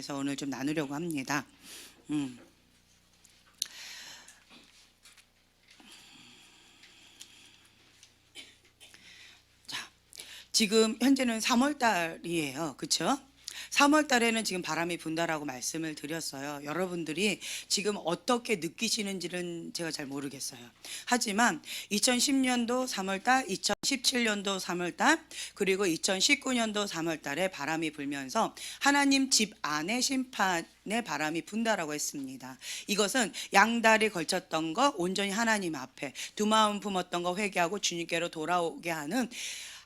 대해서 오늘 좀 나누려고 합니다. 자, 지금 현재는 3월 달이에요. 그렇죠? 3월 달에는 지금 바람이 분다라고 말씀을 드렸어요. 여러분들이 지금 어떻게 느끼시는지는 제가 잘 모르겠어요. 하지만 2010년도 3월 달, 2017년도 3월 달, 그리고 2019년도 3월 달에 바람이 불면서 하나님 집 안에 심판의 바람이 분다라고 했습니다. 이것은 양다리 걸쳤던 거 온전히 하나님 앞에 두 마음 품었던 거 회개하고 주님께로 돌아오게 하는,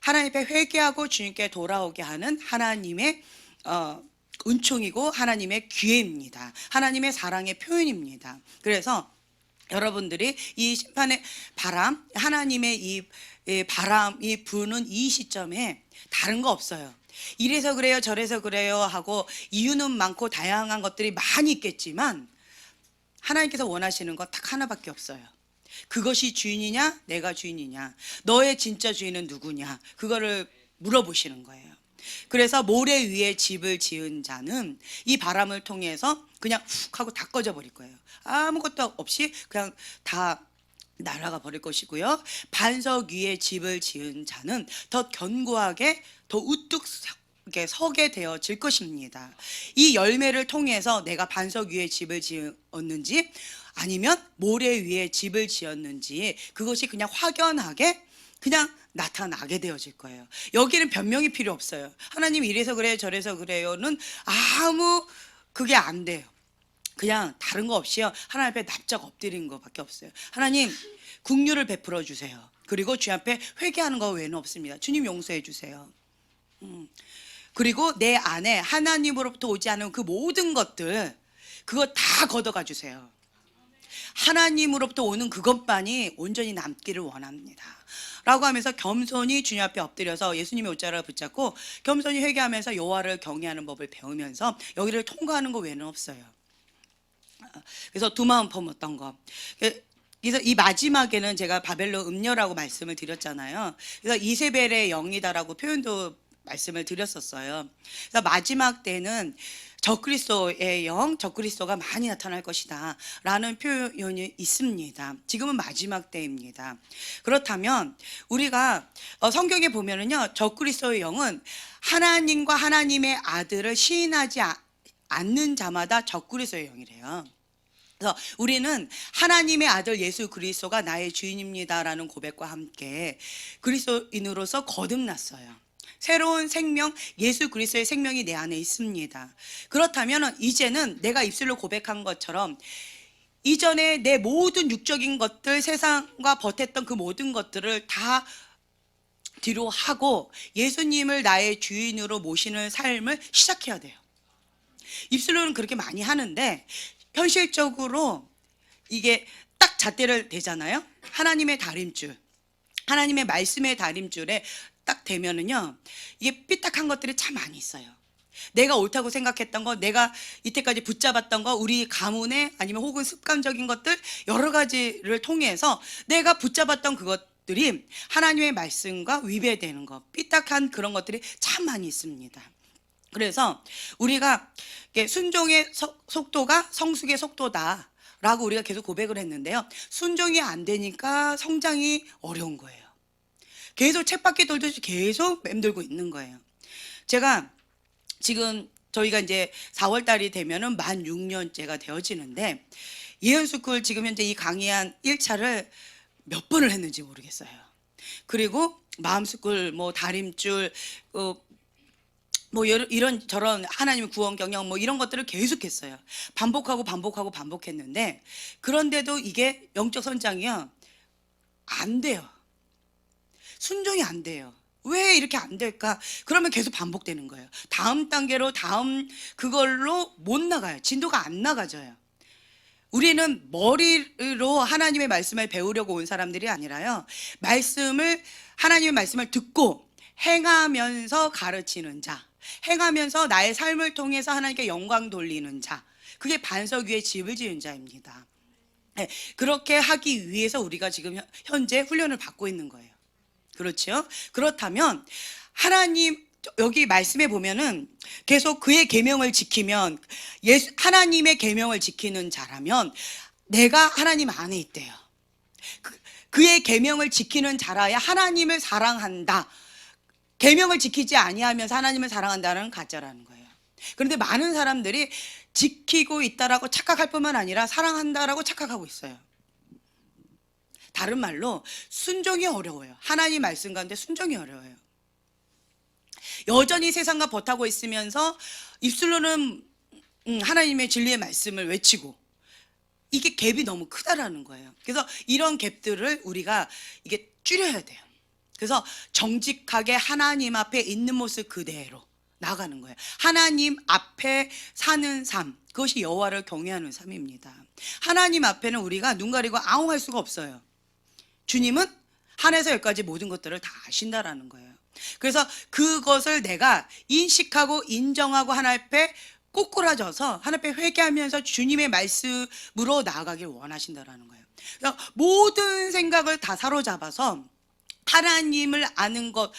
하나님 앞에 회개하고 주님께 돌아오게 하는 하나님의 은총이고 하나님의 기회입니다. 하나님의 사랑의 표현입니다. 그래서 여러분들이 이 심판의 바람, 하나님의 이 바람이 부는 이 시점에 다른 거 없어요. 이래서 그래요, 저래서 그래요 하고 이유는 많고 다양한 것들이 많이 있겠지만 하나님께서 원하시는 거 딱 하나밖에 없어요. 그것이 주인이냐, 내가 주인이냐, 너의 진짜 주인은 누구냐, 그거를 물어보시는 거예요. 그래서 모래 위에 집을 지은 자는 이 바람을 통해서 그냥 훅 하고 다 꺼져 버릴 거예요. 아무것도 없이 그냥 다 날아가 버릴 것이고요. 반석 위에 집을 지은 자는 더 견고하게, 더 우뚝 서게 되어질 것입니다. 이 열매를 통해서 내가 반석 위에 집을 지었는지 아니면 모래 위에 집을 지었는지 그것이 그냥 확연하게 그냥 나타나게 되어질 거예요. 여기는 변명이 필요 없어요. 하나님 이래서 그래요, 저래서 그래요는 아무 그게 안 돼요. 그냥 다른 거 없이요, 하나님 앞에 납작 엎드리는 것밖에 없어요. 하나님 긍휼을 베풀어 주세요. 그리고 주님 앞에 회개하는 거 외에는 없습니다. 주님 용서해 주세요. 그리고 내 안에 하나님으로부터 오지 않은 그 모든 것들, 그거 다 걷어가 주세요. 하나님으로부터 오는 그것만이 온전히 남기를 원합니다 라고 하면서 겸손히 주님 앞에 엎드려서 예수님의 옷자락을 붙잡고 겸손히 회개하면서 여호와를 경외하는 법을 배우면서 여기를 통과하는 거 외에는 없어요. 그래서 두 마음 품었던 거. 그래서 이 마지막에는 제가 바벨론 음녀라고 말씀을 드렸잖아요. 그래서 이세벨의 영이다라고 표현도 말씀을 드렸었어요. 그래서 마지막 때는 적그리스도의 영, 적그리스도가 많이 나타날 것이다 라는 표현이 있습니다. 지금은 마지막 때입니다. 그렇다면 우리가 성경에 보면은요, 적그리스도의 영은 하나님과 하나님의 아들을 시인하지 않는 자마다 적그리스도의 영이래요. 그래서 우리는 하나님의 아들 예수 그리스도가 나의 주인입니다라는 고백과 함께 그리스도인으로서 거듭났어요. 새로운 생명, 예수 그리스도의 생명이 내 안에 있습니다. 그렇다면 이제는 내가 입술로 고백한 것처럼 이전에 내 모든 육적인 것들, 세상과 버텼던 그 모든 것들을 다 뒤로 하고 예수님을 나의 주인으로 모시는 삶을 시작해야 돼요. 입술로는 그렇게 많이 하는데 현실적으로 이게 딱 잣대를 대잖아요. 하나님의 다림줄, 하나님의 말씀의 다림줄에 딱 되면은요, 이게 삐딱한 것들이 참 많이 있어요. 내가 옳다고 생각했던 거, 내가 이때까지 붙잡았던 거, 우리 가문에 아니면 혹은 습관적인 것들 여러 가지를 통해서 내가 붙잡았던 그것들이 하나님의 말씀과 위배되는 거, 삐딱한 그런 것들이 참 많이 있습니다. 그래서 우리가 순종의 속도가 성숙의 속도다 라고 우리가 계속 고백을 했는데요, 순종이 안 되니까 성장이 어려운 거예요. 계속 쳇바퀴 돌듯이 계속 맴돌고 있는 거예요. 제가 지금 저희가 이제 4월 달이 되면은 만 6년째가 되어지는데 예언스쿨 지금 현재 이 강의한 1차를 몇 번을 했는지 모르겠어요. 그리고 마음스쿨, 뭐 다림줄, 뭐 이런 저런 하나님의 구원 경영 뭐 이런 것들을 계속했어요. 반복했는데 그런데도 이게 영적 선장이요, 안 돼요. 순종이 안 돼요. 왜 이렇게 안 될까? 그러면 계속 반복되는 거예요. 다음 단계로, 다음 그걸로 못 나가요. 진도가 안 나가져요. 우리는 머리로 하나님의 말씀을 배우려고 온 사람들이 아니라요, 하나님의 말씀을 듣고 행하면서 가르치는 자, 행하면서 나의 삶을 통해서 하나님께 영광 돌리는 자, 그게 반석 위에 집을 지은 자입니다. 네, 그렇게 하기 위해서 우리가 지금 현재 훈련을 받고 있는 거예요. 그렇죠? 그렇다면 하나님 여기 말씀에 보면은 계속 그의 계명을 지키면, 하나님의 계명을 지키는 자라면 내가 하나님 안에 있대요. 그의 계명을 지키는 자라야 하나님을 사랑한다. 계명을 지키지 아니하면서 하나님을 사랑한다는 가짜라는 거예요. 그런데 많은 사람들이 지키고 있다라고 착각할 뿐만 아니라 사랑한다라고 착각하고 있어요. 다른 말로 순종이 어려워요. 하나님 말씀 가운데 순종이 어려워요. 여전히 세상과 버타고 있으면서 입술로는 하나님의 진리의 말씀을 외치고, 이게 갭이 너무 크다라는 거예요. 그래서 이런 갭들을 우리가 이게 줄여야 돼요. 그래서 정직하게 하나님 앞에 있는 모습 그대로 나가는 거예요. 하나님 앞에 사는 삶, 그것이 여호와를 경외하는 삶입니다. 하나님 앞에는 우리가 눈 가리고 아웅할 수가 없어요. 주님은 하나에서 열까지 모든 것들을 다 아신다라는 거예요. 그래서 그것을 내가 인식하고 인정하고 하나님 앞에 꼬꾸라져서 하나님 앞에 회개하면서 주님의 말씀으로 나아가길 원하신다라는 거예요. 그래서 모든 생각을 다 사로잡아서 하나님을 아는 것,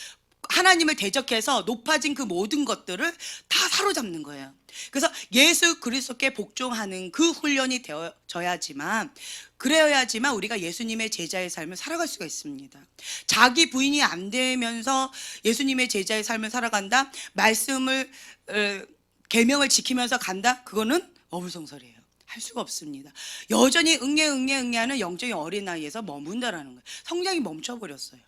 하나님을 대적해서 높아진 그 모든 것들을 다 사로잡는 거예요. 그래서 예수 그리스도께 복종하는 그 훈련이 되어져야지만, 그래야지만 우리가 예수님의 제자의 삶을 살아갈 수가 있습니다. 자기 부인이 안 되면서 예수님의 제자의 삶을 살아간다, 말씀을 계명을 지키면서 간다, 그거는 어불성설이에요. 할 수가 없습니다. 여전히 응애하는 영적인 어린 나이에서 머문다라는 거예요. 성장이 멈춰버렸어요.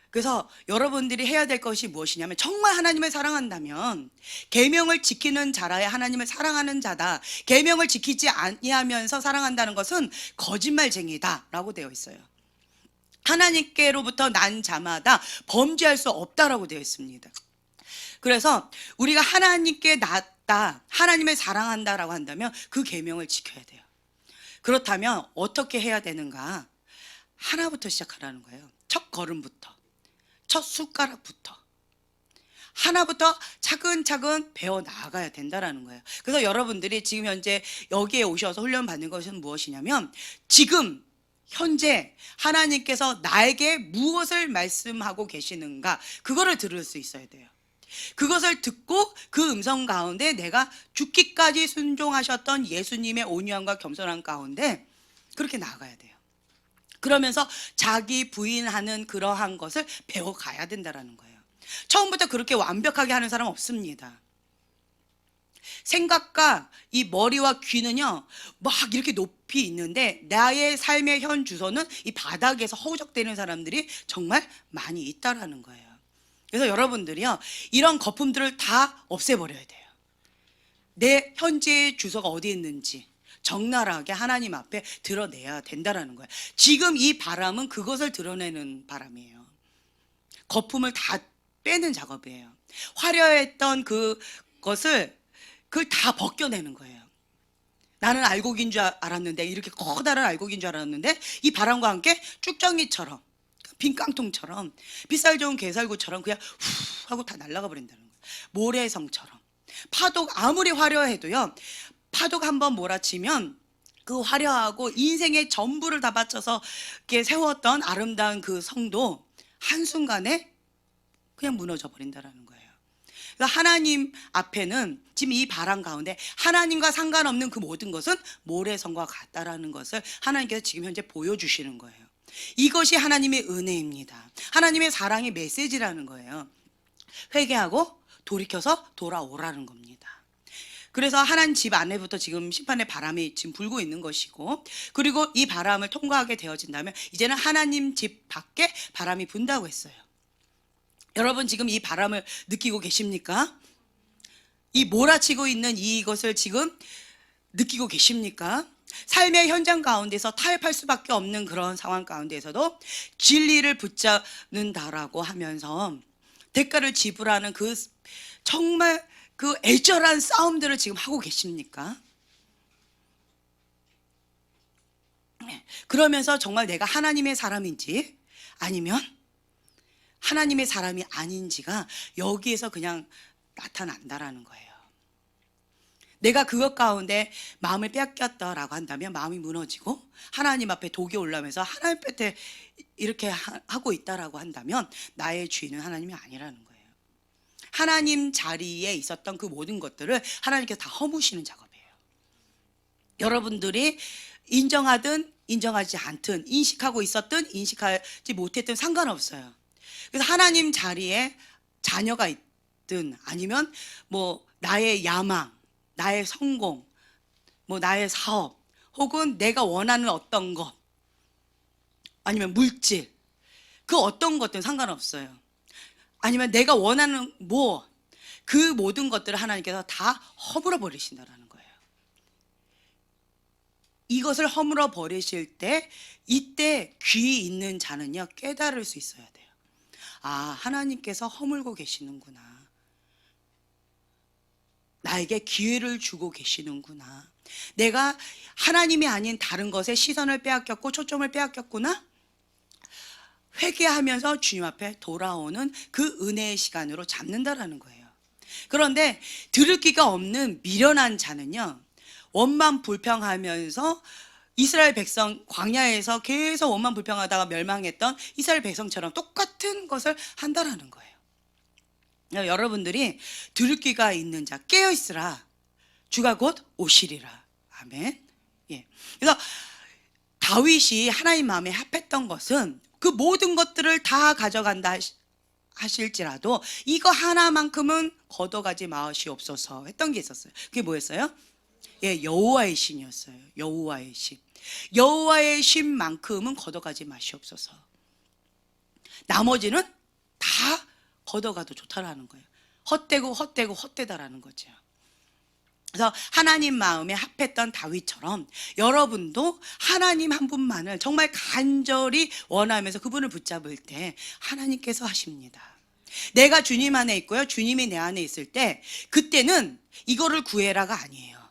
그래서 여러분들이 해야 될 것이 무엇이냐면, 정말 하나님을 사랑한다면 계명을 지키는 자라야 하나님을 사랑하는 자다. 계명을 지키지 아니하면서 사랑한다는 것은 거짓말쟁이다라고 되어 있어요. 하나님께로부터 난 자마다 범죄할 수 없다라고 되어 있습니다. 그래서 우리가 하나님께 낫다, 하나님을 사랑한다라고 한다면 그 계명을 지켜야 돼요. 그렇다면 어떻게 해야 되는가? 하나부터 시작하라는 거예요. 첫 걸음부터, 첫 숟가락부터, 하나부터 차근차근 배워 나가야 된다라는 거예요. 그래서 여러분들이 지금 현재 여기에 오셔서 훈련 받는 것은 무엇이냐면, 지금 현재 하나님께서 나에게 무엇을 말씀하고 계시는가, 그거를 들을 수 있어야 돼요. 그것을 듣고 그 음성 가운데 내가 죽기까지 순종하셨던 예수님의 온유함과 겸손함 가운데 그렇게 나아가야 돼요. 그러면서 자기 부인하는 그러한 것을 배워가야 된다는 거예요. 처음부터 그렇게 완벽하게 하는 사람 없습니다. 생각과 이 머리와 귀는요, 막 이렇게 높이 있는데 나의 삶의 현 주소는 이 바닥에서 허우적대는 사람들이 정말 많이 있다라는 거예요. 그래서 여러분들이요, 이런 거품들을 다 없애버려야 돼요. 내 현재의 주소가 어디 있는지 적나라하게 하나님 앞에 드러내야 된다라는 거예요. 지금 이 바람은 그것을 드러내는 바람이에요. 거품을 다 빼는 작업이에요. 화려했던 그것을 그걸 다 벗겨내는 거예요. 나는 알곡인 줄 알았는데, 이렇게 커다란 알곡인 줄 알았는데 이 바람과 함께 쭉정이처럼, 빈 깡통처럼, 빗살 좋은 게살구처럼 그냥 후 하고 다 날아가 버린다는 거예요. 모래성처럼. 파도가 아무리 화려해도요, 파도가 한번 몰아치면 그 화려하고 인생의 전부를 다 바쳐서 이렇게 세웠던 아름다운 그 성도 한순간에 그냥 무너져 버린다는 거예요. 그러니까 하나님 앞에는 지금 이 바람 가운데 하나님과 상관없는 그 모든 것은 모래성과 같다라는 것을 하나님께서 지금 현재 보여주시는 거예요. 이것이 하나님의 은혜입니다. 하나님의 사랑의 메시지라는 거예요. 회개하고 돌이켜서 돌아오라는 겁니다. 그래서 하나님 집 안에부터 지금 심판의 바람이 지금 불고 있는 것이고, 그리고 이 바람을 통과하게 되어진다면 이제는 하나님 집 밖에 바람이 분다고 했어요. 여러분 지금 이 바람을 느끼고 계십니까? 이 몰아치고 있는 이것을 지금 느끼고 계십니까? 삶의 현장 가운데서 타협할 수밖에 없는 그런 상황 가운데서도 진리를 붙잡는다라고 하면서 대가를 지불하는 그 정말 그 애절한 싸움들을 지금 하고 계십니까? 그러면서 정말 내가 하나님의 사람인지 아니면 하나님의 사람이 아닌지가 여기에서 그냥 나타난다라는 거예요. 내가 그것 가운데 마음을 뺏겼다라고 한다면 마음이 무너지고 하나님 앞에 독이 올라오면서 하나님 앞에 이렇게 하고 있다라고 한다면 나의 주인은 하나님이 아니라는 거예요. 하나님 자리에 있었던 그 모든 것들을 하나님께서 다 허무시는 작업이에요. 여러분들이 인정하든 인정하지 않든, 인식하고 있었든 인식하지 못했든 상관없어요. 그래서 하나님 자리에 자녀가 있든 아니면 뭐 나의 야망, 나의 성공, 뭐 나의 사업, 혹은 내가 원하는 어떤 것, 아니면 물질, 그 어떤 것들은 상관없어요. 아니면 내가 원하는 그 모든 것들을 하나님께서 다 허물어 버리신다라는 거예요. 이것을 허물어 버리실 때, 이때 귀 있는 자는요 깨달을 수 있어야 돼요. 아, 하나님께서 허물고 계시는구나, 나에게 기회를 주고 계시는구나, 내가 하나님이 아닌 다른 것에 시선을 빼앗겼고 초점을 빼앗겼구나, 회개하면서 주님 앞에 돌아오는 그 은혜의 시간으로 잡는다라는 거예요. 그런데 들을 귀가 없는 미련한 자는요, 원만 불평하면서 이스라엘 백성, 광야에서 계속 원만 불평하다가 멸망했던 이스라엘 백성처럼 똑같은 것을 한다라는 거예요. 여러분들이 들을 귀가 있는 자 깨어 있으라, 주가 곧 오시리라. 아멘. 예. 그래서 다윗이 하나님 마음에 합했던 것은 그 모든 것들을 다 가져간다 하실지라도 이거 하나만큼은 걷어가지 마시옵소서 했던 게 있었어요. 그게 뭐였어요? 예, 여호와의 신이었어요. 여호와의 신. 여호와의 신만큼은 걷어가지 마시옵소서. 나머지는 다 걷어가도 좋다라는 거예요. 헛되다라는 거죠. 그래서 하나님 마음에 합했던 다윗처럼 여러분도 하나님 한 분만을 정말 간절히 원하면서 그분을 붙잡을 때 하나님께서 하십니다. 내가 주님 안에 있고요, 주님이 내 안에 있을 때, 그때는 이거를 구해라가 아니에요.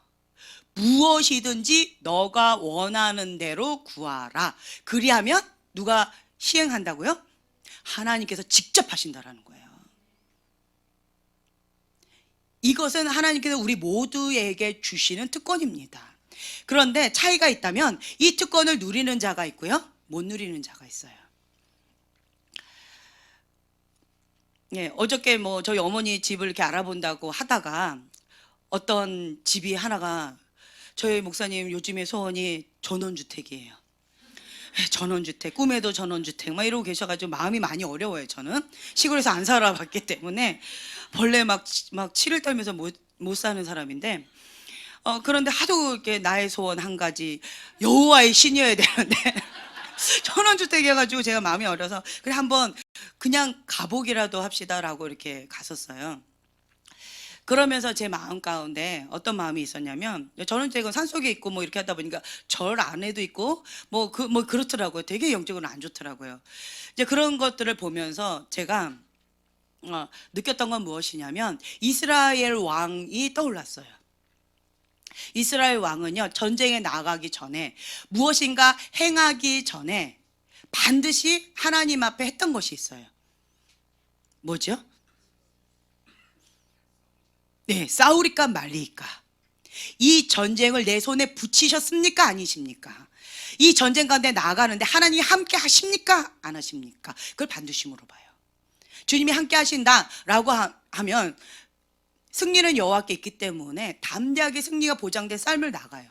무엇이든지 너가 원하는 대로 구하라. 그리하면 누가 시행한다고요? 하나님께서 직접 하신다라는 거예요. 이것은 하나님께서 우리 모두에게 주시는 특권입니다. 그런데 차이가 있다면 이 특권을 누리는 자가 있고요, 못 누리는 자가 있어요. 예, 어저께 뭐 저희 어머니 집을 이렇게 알아본다고 하다가 어떤 집이 하나가, 저희 목사님 요즘에 소원이 전원주택이에요. 전원주택, 꿈에도 전원주택 막 이러고 계셔가지고 마음이 많이 어려워요. 저는 시골에서 안 살아봤기 때문에 벌레 막 치를 떨면서 못 사는 사람인데, 그런데 하도 이렇게 나의 소원 한 가지, 여호와의 신이어야 되는데 전원주택이어가지고 제가 마음이 어려서 그래 한번 그냥 가보기라도 합시다라고 이렇게 갔었어요. 그러면서 제 마음 가운데 어떤 마음이 있었냐면, 전원주택은 산속에 있고 뭐 이렇게 하다 보니까 절 안에도 있고 뭐 그렇더라고요. 되게 영적으로 안 좋더라고요. 이제 그런 것들을 보면서 제가 느꼈던 건 무엇이냐면, 이스라엘 왕이 떠올랐어요. 이스라엘 왕은요, 전쟁에 나가기 전에, 무엇인가 행하기 전에 반드시 하나님 앞에 했던 것이 있어요. 뭐죠? 네, 싸우리까 말리까. 이 전쟁을 내 손에 붙이셨습니까? 아니십니까? 이 전쟁 가운데 나아가는데 하나님이 함께 하십니까? 안 하십니까? 그걸 반드시 물어봐요. 주님이 함께 하신다라고 하면 승리는 여호와께 있기 때문에 담대하게 승리가 보장된 삶을 나가요.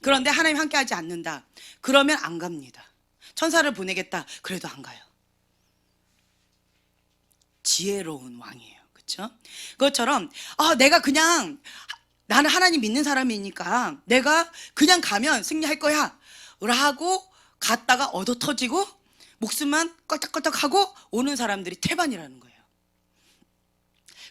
그런데 하나님 함께 하지 않는다, 그러면 안 갑니다. 천사를 보내겠다, 그래도 안 가요. 지혜로운 왕이에요. 그렇죠? 그것처럼 나는 하나님 믿는 사람이니까 내가 그냥 가면 승리할 거야 라고 갔다가 얻어 터지고 목숨만 껄떡껄떡하고 오는 사람들이 태반이라는 거예요.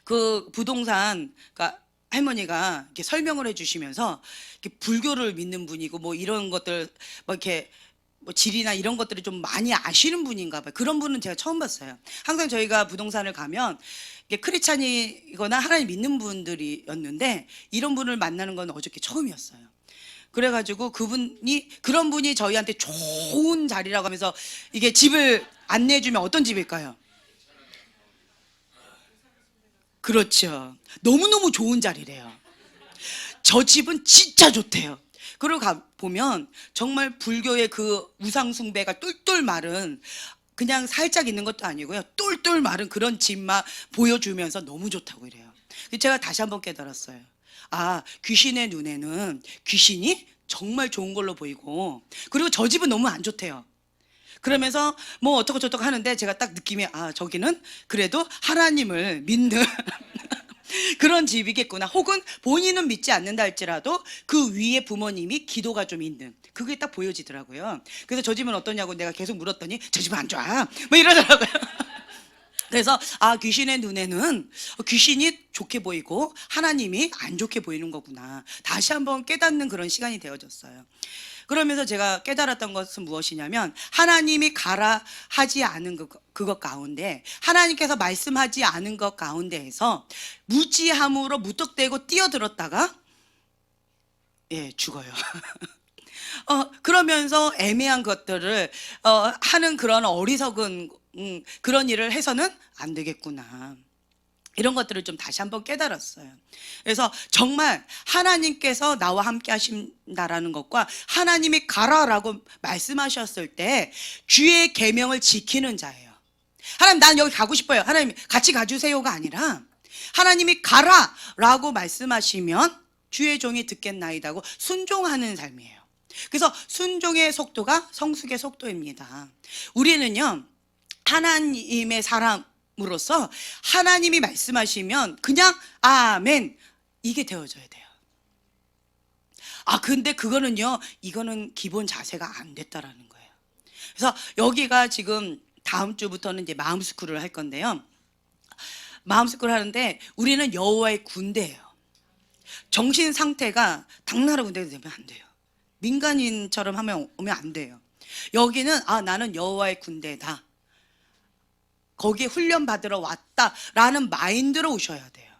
그 부동산, 그러니까 할머니가 이렇게 설명을 해주시면서, 이렇게 불교를 믿는 분이고 뭐 이런 것들 뭐 이렇게 뭐 질이나 이런 것들을 좀 많이 아시는 분인가 봐요. 그런 분은 제가 처음 봤어요. 항상 저희가 부동산을 가면 이게 크리스찬이거나 하나님 믿는 분들이었는데, 이런 분을 만나는 건 어저께 처음이었어요. 그래가지고 그런 분이 저희한테 좋은 자리라고 하면서 이게 집을 안내해주면 어떤 집일까요? 그렇죠. 너무너무 좋은 자리래요. 저 집은 진짜 좋대요. 그리고 보면 정말 불교의 그 우상숭배가 똘똘 마른 그냥 살짝 있는 것도 아니고요. 똘똘 마른 그런 집만 보여주면서 너무 좋다고 이래요. 제가 다시 한번 깨달았어요. 아, 귀신의 눈에는 귀신이 정말 좋은 걸로 보이고, 그리고 저 집은 너무 안 좋대요. 그러면서 뭐 어떻고 저떻고 하는데 제가 딱 느낌이, 아, 저기는 그래도 하나님을 믿는 그런 집이겠구나. 혹은 본인은 믿지 않는다 할지라도 그 위에 부모님이 기도가 좀 있는, 그게 딱 보여지더라고요. 그래서 저 집은 어떠냐고 내가 계속 물었더니 저 집은 안 좋아 뭐 이러더라고요. 그래서 아, 귀신의 눈에는 귀신이 좋게 보이고 하나님이 안 좋게 보이는 거구나, 다시 한번 깨닫는 그런 시간이 되어졌어요. 그러면서 제가 깨달았던 것은 무엇이냐면, 하나님이 가라 하지 않은 그것 가운데, 하나님께서 말씀하지 않은 것 가운데에서 무지함으로 무턱대고 뛰어들었다가 죽어요. 그러면서 애매한 것들을 하는 그런 어리석은 그런 일을 해서는 안 되겠구나, 이런 것들을 좀 다시 한번 깨달았어요. 그래서 정말 하나님께서 나와 함께 하신다라는 것과 하나님이 가라라고 말씀하셨을 때 주의 계명을 지키는 자예요. 하나님, 난 여기 가고 싶어요, 하나님 같이 가주세요가 아니라, 하나님이 가라라고 말씀하시면 주의 종이 듣겠나이다고 순종하는 삶이에요. 그래서 순종의 속도가 성숙의 속도입니다. 우리는요, 하나님의 사람으로서 하나님이 말씀하시면 그냥 아멘, 이게 되어져야 돼요. 아, 근데 그거는요, 이거는 기본 자세가 안 됐다라는 거예요. 그래서 여기가 지금 다음 주부터는 이제 마음스쿨을 할 건데요, 마음스쿨 하는데 우리는 여호와의 군대예요. 정신 상태가 당나라 군대가 되면 안 돼요. 민간인처럼 오면 안 돼요. 여기는 아, 나는 여호와의 군대다, 거기에 훈련 받으러 왔다라는 마인드로 오셔야 돼요.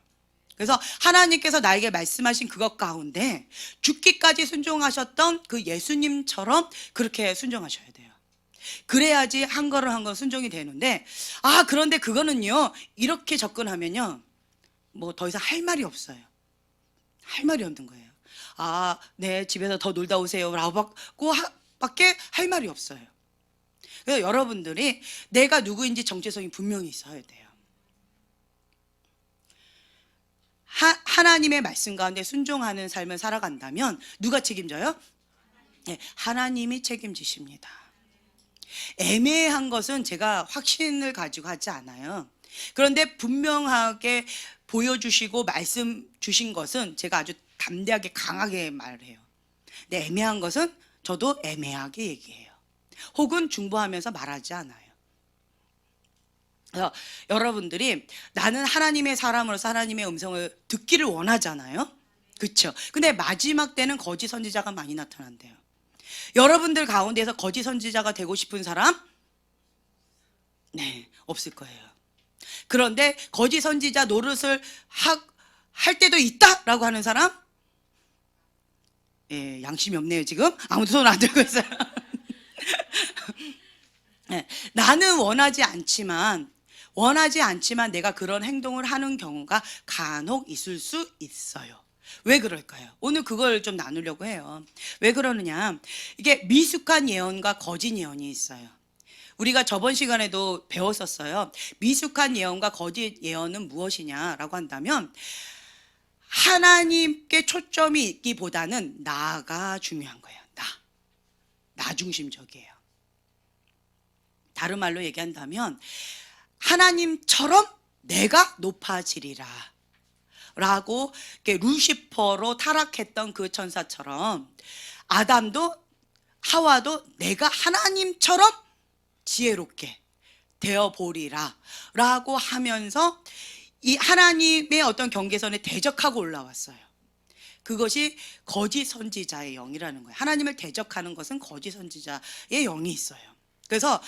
그래서 하나님께서 나에게 말씀하신 그것 가운데 죽기까지 순종하셨던 그 예수님처럼 그렇게 순종하셔야 돼요. 그래야지 한 걸음 한 걸음 순종이 되는데, 아, 그런데 그거는요, 이렇게 접근하면요, 뭐 더 이상 할 말이 없어요. 할 말이 없는 거예요. 아, 네, 집에서 더 놀다 오세요 라고 밖에 할 말이 없어요. 그래서 여러분들이 내가 누구인지 정체성이 분명히 있어야 돼요. 하나님의 말씀 가운데 순종하는 삶을 살아간다면 누가 책임져요? 네, 하나님이 책임지십니다. 애매한 것은 제가 확신을 가지고 하지 않아요. 그런데 분명하게 보여주시고 말씀 주신 것은 제가 아주 담대하게 강하게 말을 해요. 근데 애매한 것은 저도 애매하게 얘기해요. 혹은 중보하면서 말하지 않아요. 그래서 여러분들이 나는 하나님의 사람으로서 하나님의 음성을 듣기를 원하잖아요. 그렇죠? 근데 마지막 때는 거짓 선지자가 많이 나타난대요. 여러분들 가운데서 거짓 선지자가 되고 싶은 사람? 네, 없을 거예요. 그런데 거짓 선지자 노릇을 할 때도 있다라고 하는 사람? 예, 양심이 없네요 지금. 아무도 손 안 들고 있어요. 네, 나는 원하지 않지만 내가 그런 행동을 하는 경우가 간혹 있을 수 있어요. 왜 그럴까요? 오늘 그걸 좀 나누려고 해요. 왜 그러느냐, 이게 미숙한 예언과 거짓 예언이 있어요. 우리가 저번 시간에도 배웠었어요. 미숙한 예언과 거짓 예언은 무엇이냐라고 한다면, 하나님께 초점이 있기보다는 나가 중요한 거예요. 나 중심적이에요. 다른 말로 얘기한다면, 하나님처럼 내가 높아지리라 라고, 루시퍼로 타락했던 그 천사처럼 아담도 하와도 내가 하나님처럼 지혜롭게 되어보리라 라고 하면서 이 하나님의 어떤 경계선에 대적하고 올라왔어요. 그것이 거짓 선지자의 영이라는 거예요. 하나님을 대적하는 것은 거짓 선지자의 영이 있어요. 그래서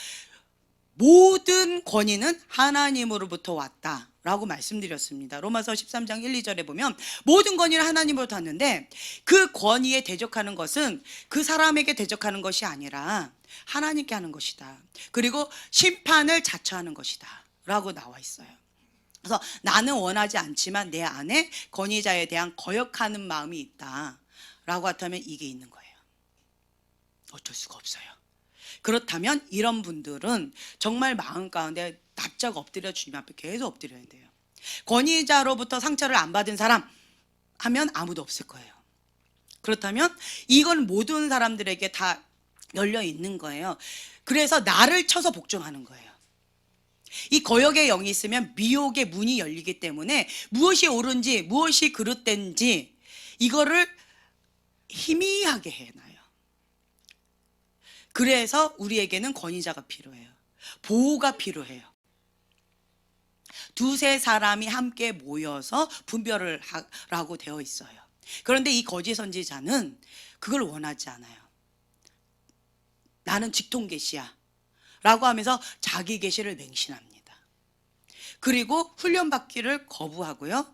모든 권위는 하나님으로부터 왔다라고 말씀드렸습니다. 로마서 13장 1, 2절에 보면 모든 권위는 하나님으로부터 왔는데, 그 권위에 대적하는 것은 그 사람에게 대적하는 것이 아니라 하나님께 하는 것이다. 그리고 심판을 자처하는 것이다 라고 나와 있어요. 그래서 나는 원하지 않지만 내 안에 권위자에 대한 거역하는 마음이 있다 라고 하다면 이게 있는 거예요. 어쩔 수가 없어요. 그렇다면 이런 분들은 정말 마음 가운데 납작 엎드려 주님 앞에 계속 엎드려야 돼요. 권위자로부터 상처를 안 받은 사람 하면 아무도 없을 거예요. 그렇다면 이건 모든 사람들에게 다 열려 있는 거예요. 그래서 나를 쳐서 복종하는 거예요. 이 거역의 영이 있으면 미혹의 문이 열리기 때문에 무엇이 옳은지 무엇이 그릇된지 이거를 희미하게 해놔요. 그래서 우리에게는 권위자가 필요해요. 보호가 필요해요. 두세 사람이 함께 모여서 분별을 하라고 되어 있어요. 그런데 이 거짓 선지자는 그걸 원하지 않아요. 나는 직통 계시야 라고 하면서 자기 계시를 맹신합니다. 그리고 훈련받기를 거부하고요.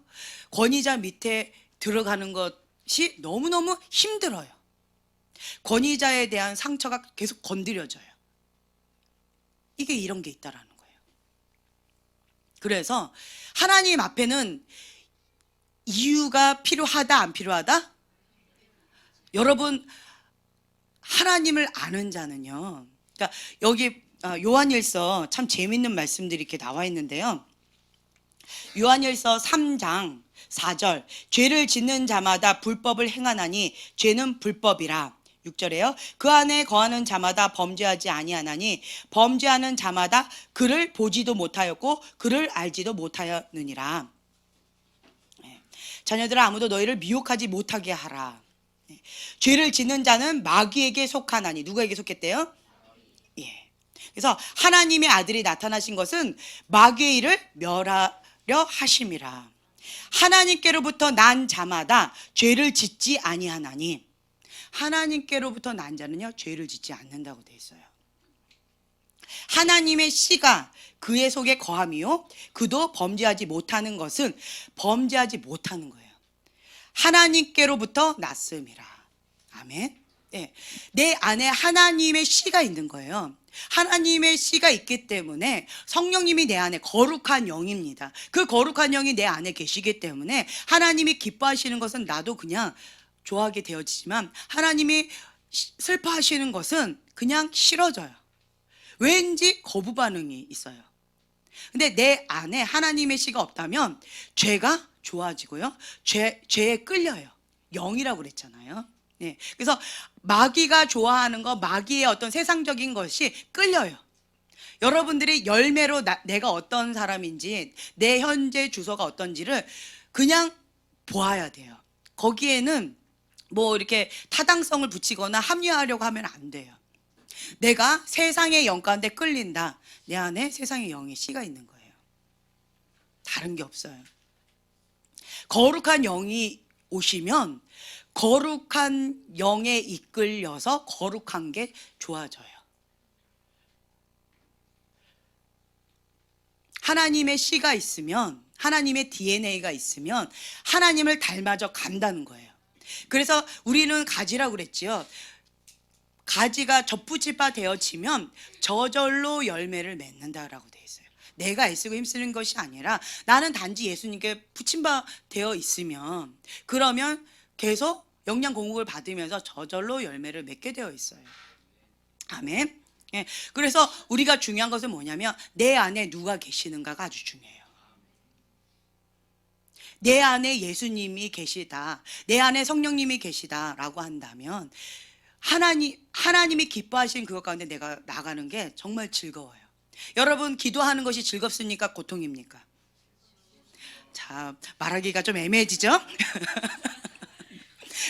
권위자 밑에 들어가는 것이 너무너무 힘들어요. 권위자에 대한 상처가 계속 건드려져요. 이게 이런 게 있다라는 거예요. 그래서 하나님 앞에는 이유가 필요하다 안 필요하다? 여러분 하나님을 아는 자는요. 그러니까 여기 요한일서 참 재밌는 말씀들이 이렇게 나와 있는데요. 요한일서 3장 4절 죄를 짓는 자마다 불법을 행하나니 죄는 불법이라. 6절에요. 그 안에 거하는 자마다 범죄하지 아니하나니 범죄하는 자마다 그를 보지도 못하였고 그를 알지도 못하였느니라. 자녀들아 아무도 너희를 미혹하지 못하게 하라. 죄를 짓는 자는 마귀에게 속하나니. 누구에게 속했대요? 예. 그래서 하나님의 아들이 나타나신 것은 마귀의 일을 멸하려 하심이라. 하나님께로부터 난 자마다 죄를 짓지 아니하나니. 하나님께로부터 난 자는요 죄를 짓지 않는다고 돼 있어요. 하나님의 씨가 그의 속에 거함이요 그도 범죄하지 못하는 것은 범죄하지 못하는 거예요. 하나님께로부터 났음이라. 아멘. 네. 내 안에 하나님의 씨가 있는 거예요. 하나님의 씨가 있기 때문에 성령님이 내 안에 거룩한 영입니다. 그 거룩한 영이 내 안에 계시기 때문에 하나님이 기뻐하시는 것은 나도 그냥 좋아하게 되어지지만 하나님이 슬퍼하시는 것은 그냥 싫어져요. 왠지 거부 반응이 있어요. 근데 내 안에 하나님의 씨가 없다면 죄가 좋아지고요. 죄에 끌려요. 영이라고 그랬잖아요. 네. 그래서 마귀가 좋아하는 거, 마귀의 어떤 세상적인 것이 끌려요. 여러분들이 열매로 내가 어떤 사람인지, 내 현재 주소가 어떤지를 그냥 보아야 돼요. 거기에는 뭐 이렇게 타당성을 붙이거나 합리화하려고 하면 안 돼요. 내가 세상의 영 가운데 끌린다. 내 안에 세상의 영의 씨가 있는 거예요. 다른 게 없어요. 거룩한 영이 오시면 거룩한 영에 이끌려서 거룩한 게 좋아져요. 하나님의 씨가 있으면, 하나님의 DNA가 있으면 하나님을 닮아져 간다는 거예요. 그래서 우리는 가지라고 그랬지요. 가지가 젖붙일 바 되어지면 저절로 열매를 맺는다라고 돼 있어요. 내가 애쓰고 힘쓰는 것이 아니라 나는 단지 예수님께 붙임 바 되어 있으면 그러면 계속 영양 공급을 받으면서 저절로 열매를 맺게 되어 있어요. 아멘. 예, 그래서 우리가 중요한 것은 뭐냐면 내 안에 누가 계시는가가 아주 중요해요. 내 안에 예수님이 계시다, 내 안에 성령님이 계시다라고 한다면 하나님이 기뻐하시는 그것 가운데 내가 나가는 게 정말 즐거워요. 여러분 기도하는 것이 즐겁습니까? 고통입니까? 자, 말하기가 좀 애매해지죠?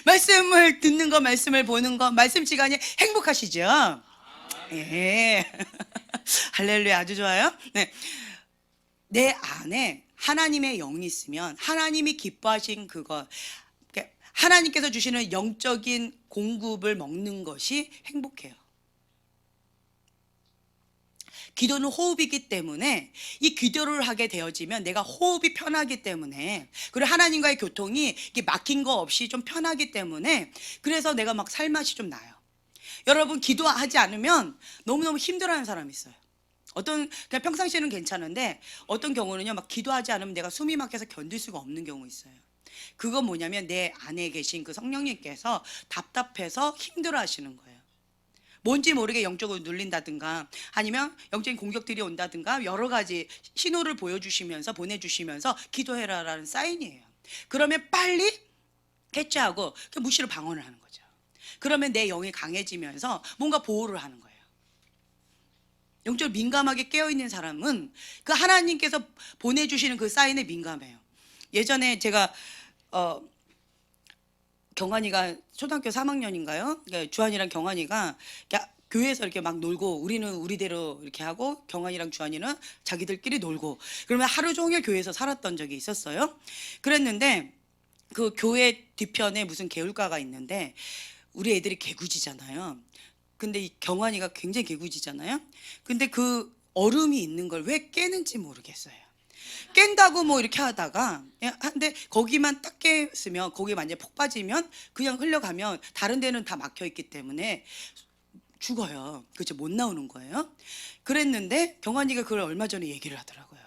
말씀을 듣는 거, 말씀을 보는 거, 말씀 시간이 행복하시죠? 예. 할렐루야, 아주 좋아요. 네. 내 안에 하나님의 영이 있으면 하나님이 기뻐하신 그것, 하나님께서 주시는 영적인 공급을 먹는 것이 행복해요. 기도는 호흡이기 때문에 이 기도를 하게 되어지면 내가 호흡이 편하기 때문에, 그리고 하나님과의 교통이 이렇게 막힌 거 없이 좀 편하기 때문에 그래서 내가 막 살맛이 좀 나요. 여러분 기도하지 않으면 너무너무 힘들어하는 사람이 있어요. 그냥 평상시에는 괜찮은데 어떤 경우는요 막 기도하지 않으면 내가 숨이 막혀서 견딜 수가 없는 경우 있어요. 그건 뭐냐면 내 안에 계신 그 성령님께서 답답해서 힘들어 하시는 거예요. 뭔지 모르게 영적으로 눌린다든가 아니면 영적인 공격들이 온다든가 여러 가지 신호를 보내주시면서 기도해라라는 사인이에요. 그러면 빨리 캐치하고 무시로 방언을 하는 거죠. 그러면 내 영이 강해지면서 뭔가 보호를 하는 거예요. 영적으로 민감하게 깨어있는 사람은 그 하나님께서 보내주시는 그 사인에 민감해요. 예전에 제가 경환이가 초등학교 3학년인가요? 그러니까 주한이랑 경환이가 교회에서 이렇게 막 놀고 우리는 우리대로 이렇게 하고 경환이랑 주한이는 자기들끼리 놀고 그러면 하루 종일 교회에서 살았던 적이 있었어요. 그랬는데 그 교회 뒤편에 무슨 개울가가 있는데 우리 애들이 개구지잖아요. 근데 이 경환이가 굉장히 개구지잖아요. 근데 그 얼음이 있는 걸 왜 깨는지 모르겠어요. 깬다고 뭐 이렇게 하다가 근데 거기만 딱 깼으면 거기에 만약에 폭 빠지면 그냥 흘러가면 다른 데는 다 막혀 있기 때문에 죽어요. 그렇죠. 못 나오는 거예요. 그랬는데 경환이가 그걸 얼마 전에 얘기를 하더라고요.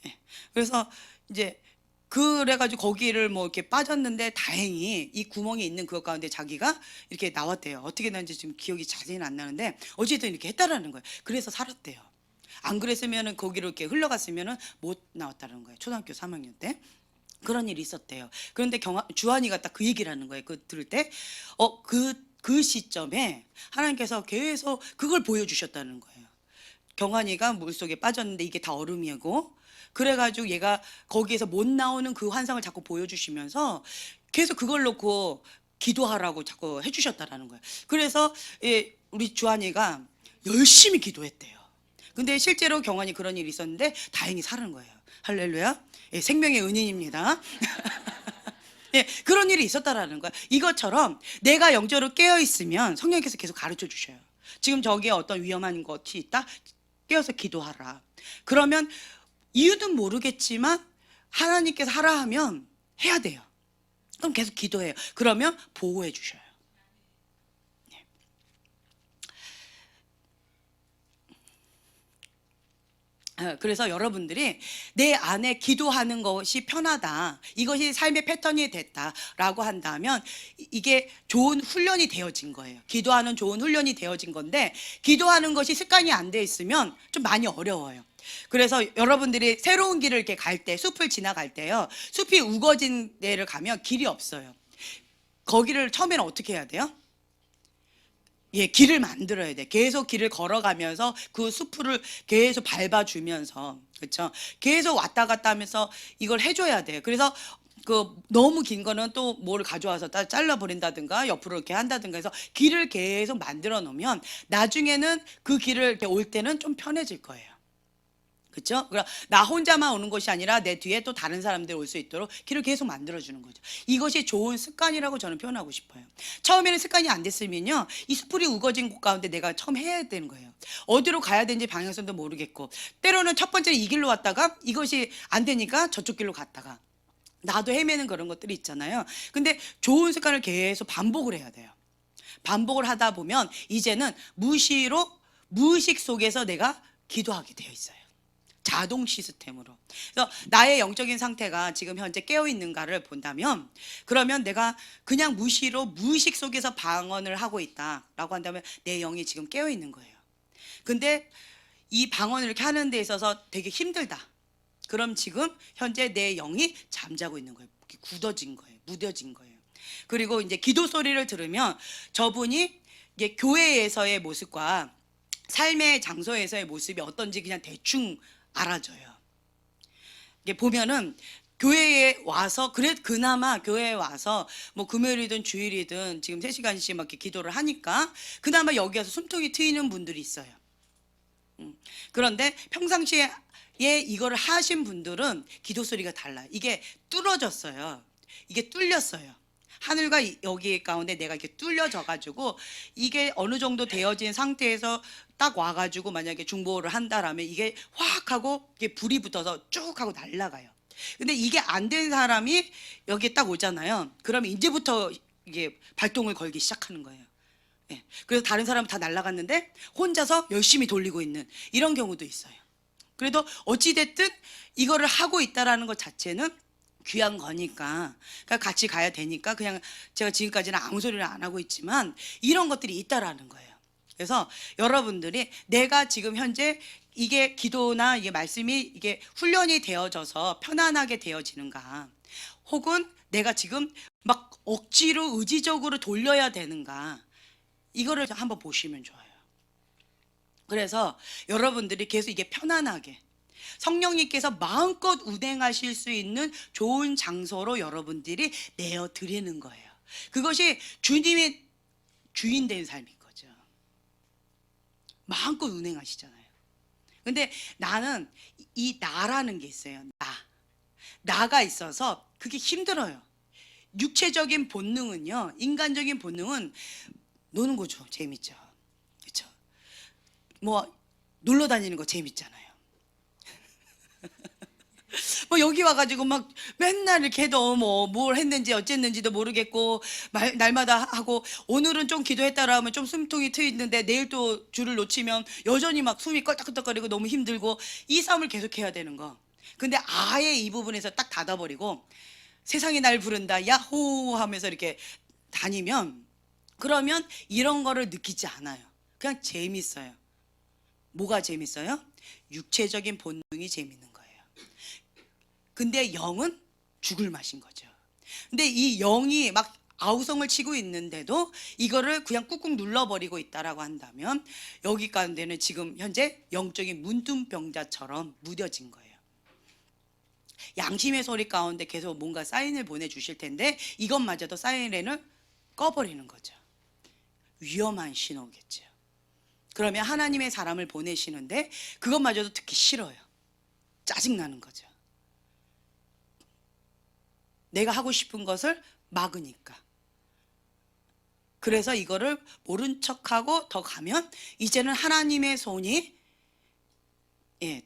예. 그래서 이제 그래가지고 거기를 뭐 이렇게 빠졌는데 다행히 이 구멍이 있는 그것 가운데 자기가 이렇게 나왔대요. 어떻게 나는지 지금 기억이 자세히는 안 나는데 어쨌든 이렇게 했다라는 거예요. 그래서 살았대요. 안 그랬으면은 거기로 이렇게 흘러갔으면은 못 나왔다는 거예요. 초등학교 3학년 때. 그런 일이 있었대요. 그런데 주한이가 딱 그 얘기를 하는 거예요. 그 들을 때, 그 시점에 하나님께서 계속 그걸 보여주셨다는 거예요. 경환이가 물속에 빠졌는데 이게 다 얼음이고, 그래가지고 얘가 거기에서 못 나오는 그 환상을 자꾸 보여주시면서 계속 그걸 놓고 기도하라고 자꾸 해주셨다라는 거예요. 그래서 우리 주한이가 열심히 기도했대요. 근데 실제로 경환이 그런 일이 있었는데 다행히 살은 거예요. 할렐루야. 예, 생명의 은인입니다. 예, 그런 일이 있었다라는 거야. 이것처럼 내가 영적으로 깨어 있으면 성령께서 계속 가르쳐 주셔요. 지금 저기에 어떤 위험한 것이 있다. 깨어서 기도하라. 그러면 이유는 모르겠지만 하나님께서 하라 하면 해야 돼요. 그럼 계속 기도해요. 그러면 보호해 주셔요. 그래서 여러분들이 내 안에 기도하는 것이 편하다, 이것이 삶의 패턴이 됐다라고 한다면 이게 좋은 훈련이 되어진 거예요. 기도하는 좋은 훈련이 되어진 건데 기도하는 것이 습관이 안 돼 있으면 좀 많이 어려워요. 그래서 여러분들이 새로운 길을 이렇게 갈 때, 숲을 지나갈 때요, 숲이 우거진 데를 가면 길이 없어요. 거기를 처음에는 어떻게 해야 돼요? 예, 길을 만들어야 돼. 계속 길을 걸어가면서 그 숲을 계속 밟아주면서, 그렇죠? 계속 왔다 갔다 하면서 이걸 해줘야 돼요. 그래서 그 너무 긴 거는 또 뭘 가져와서 잘라버린다든가 옆으로 이렇게 한다든가 해서 길을 계속 만들어 놓으면 나중에는 그 길을 이렇게 올 때는 좀 편해질 거예요. 그렇죠? 그럼 나 혼자만 오는 것이 아니라 내 뒤에 또 다른 사람들이 올 수 있도록 길을 계속 만들어주는 거죠. 이것이 좋은 습관이라고 저는 표현하고 싶어요. 처음에는 습관이 안 됐으면요, 이 숯불이 우거진 곳 가운데 내가 처음 해야 되는 거예요. 어디로 가야 되는지 방향성도 모르겠고, 때로는 첫 번째 이 길로 왔다가 이것이 안 되니까 저쪽 길로 갔다가 나도 헤매는 그런 것들이 있잖아요. 근데 좋은 습관을 계속 반복을 해야 돼요. 반복을 하다 보면 이제는 무의식 속에서 내가 기도하게 되어 있어요. 자동 시스템으로. 그래서 나의 영적인 상태가 지금 현재 깨어 있는가를 본다면, 그러면 내가 그냥 무의식 속에서 방언을 하고 있다라고 한다면 내 영이 지금 깨어 있는 거예요. 근데 이 방언을 이렇게 하는 데 있어서 되게 힘들다. 그럼 지금 현재 내 영이 잠자고 있는 거예요. 굳어진 거예요. 무뎌진 거예요. 그리고 이제 기도 소리를 들으면 저분이 이게 교회에서의 모습과 삶의 장소에서의 모습이 어떤지 그냥 대충 알아줘요. 이게 보면은 교회에 와서, 그나마 교회에 와서 뭐 금요일이든 주일이든 지금 3시간씩 막 이렇게 기도를 하니까 그나마 여기 와서 숨통이 트이는 분들이 있어요. 그런데 평상시에 이거를 하신 분들은 기도 소리가 달라요. 이게 뚫어졌어요. 이게 뚫렸어요. 하늘과 여기 가운데 내가 이렇게 뚫려져 가지고 이게 어느 정도 되어진 상태에서 딱 와가지고 만약에 중보를 한다라면 이게 확 하고 이게 불이 붙어서 쭉 하고 날아가요. 근데 이게 안 된 사람이 여기에 딱 오잖아요. 그러면 이제부터 이게 발동을 걸기 시작하는 거예요. 예. 그래서 다른 사람은 다 날아갔는데 혼자서 열심히 돌리고 있는 이런 경우도 있어요. 그래도 어찌됐든 이거를 하고 있다라는 것 자체는 귀한 거니까, 그러니까 같이 가야 되니까 그냥 제가 지금까지는 아무 소리를 안 하고 있지만 이런 것들이 있다라는 거예요. 그래서 여러분들이 내가 지금 현재 이게 기도나 이게 말씀이 이게 훈련이 되어져서 편안하게 되어지는가, 혹은 내가 지금 막 억지로 의지적으로 돌려야 되는가, 이거를 한번 보시면 좋아요. 그래서 여러분들이 계속 이게 편안하게 성령님께서 마음껏 운행하실 수 있는 좋은 장소로 여러분들이 내어 드리는 거예요. 그것이 주님의 주인 된 삶인 거죠. 마음껏 운행하시잖아요. 근데 나는 이 나라는 게 있어요. 나가 있어서 그게 힘들어요. 육체적인 본능은요, 인간적인 본능은 노는 거죠. 재밌죠. 그렇죠? 뭐 놀러 다니는 거 재밌잖아요. 뭐 여기 와가지고 막 맨날 이렇게 도 뭐 뭘 했는지 어쨌는지도 모르겠고 날마다 하고, 오늘은 좀 기도했다라 하면 좀 숨통이 트이는데 내일 또 줄을 놓치면 여전히 막 숨이 껄떡껄떡거리고 너무 힘들고, 이 싸움을 계속해야 되는 거. 근데 아예 이 부분에서 딱 닫아버리고 세상이 날 부른다 야호 하면서 이렇게 다니면, 그러면 이런 거를 느끼지 않아요. 그냥 재밌어요. 뭐가 재밌어요? 육체적인 본능이 재밌는 거예요. 근데 영은 죽을 맛인 거죠. 근데 이 영이 막 아우성을 치고 있는데도 이거를 그냥 꾹꾹 눌러버리고 있다라고 한다면, 여기 가운데는 지금 현재 영적인 문둥병자처럼 무뎌진 거예요. 양심의 소리 가운데 계속 뭔가 사인을 보내주실 텐데 이것마저도 사이렌을 꺼버리는 거죠. 위험한 신호겠죠. 그러면 하나님의 사람을 보내시는데 그것마저도 듣기 싫어요. 짜증나는 거죠. 내가 하고 싶은 것을 막으니까. 그래서 이거를 모른 척하고 더 가면 이제는 하나님의 손이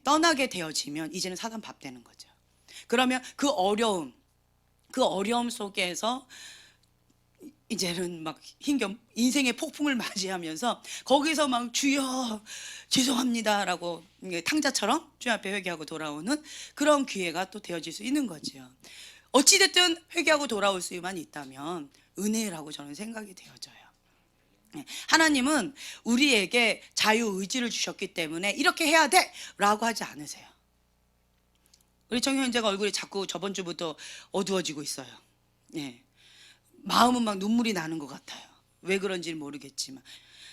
떠나게 되어지면 이제는 사단 밥 되는 거죠. 그러면 그 어려움 속에서 이제는 막 인생의 폭풍을 맞이하면서 거기서 막 주여 죄송합니다라고 탕자처럼 주님 앞에 회개하고 돌아오는 그런 기회가 또 되어질 수 있는 거죠. 어찌됐든 회개하고 돌아올 수만 있다면 은혜라고 저는 생각이 되어져요. 하나님은 우리에게 자유의지를 주셨기 때문에 이렇게 해야 돼 라고 하지 않으세요. 우리 정현재가 얼굴이 자꾸 저번 주부터 어두워지고 있어요. 마음은 막 눈물이 나는 것 같아요. 왜 그런지는 모르겠지만.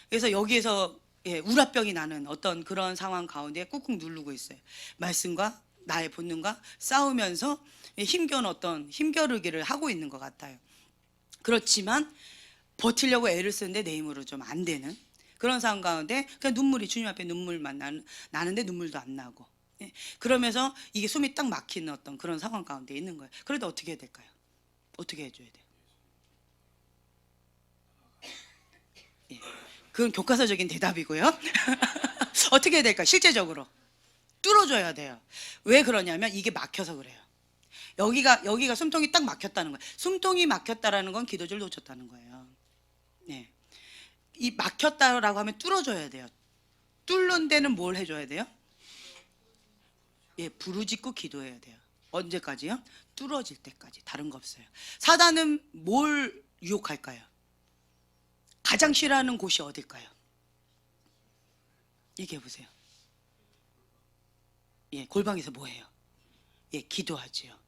그래서 여기에서 우라병이 나는 어떤 그런 상황 가운데 꾹꾹 누르고 있어요. 말씀과 나의 본능과 싸우면서 힘겨루기를 하고 있는 것 같아요. 그렇지만 버티려고 애를 쓰는데 내 힘으로 좀 안 되는 그런 상황 가운데 그냥 눈물이, 주님 앞에 눈물만 나는데 눈물도 안 나고, 그러면서 이게 숨이 딱 막히는 어떤 그런 상황 가운데 있는 거예요. 그래도 어떻게 해야 될까요? 어떻게 해줘야 돼요? 그건 교과서적인 대답이고요. 어떻게 해야 될까요? 실제적으로 뚫어줘야 돼요. 왜 그러냐면 이게 막혀서 그래요. 여기가 숨통이 딱 막혔다는 거예요. 숨통이 막혔다라는 건 기도줄 놓쳤다는 거예요. 이 막혔다라고 하면 뚫어줘야 돼요. 뚫는 데는 뭘 해줘야 돼요? 부르짖고 기도해야 돼요. 언제까지요? 뚫어질 때까지. 다른 거 없어요. 사단은 뭘 유혹할까요? 가장 싫어하는 곳이 어딜까요? 얘기해 보세요. 골방에서 뭐 해요? 기도하지요.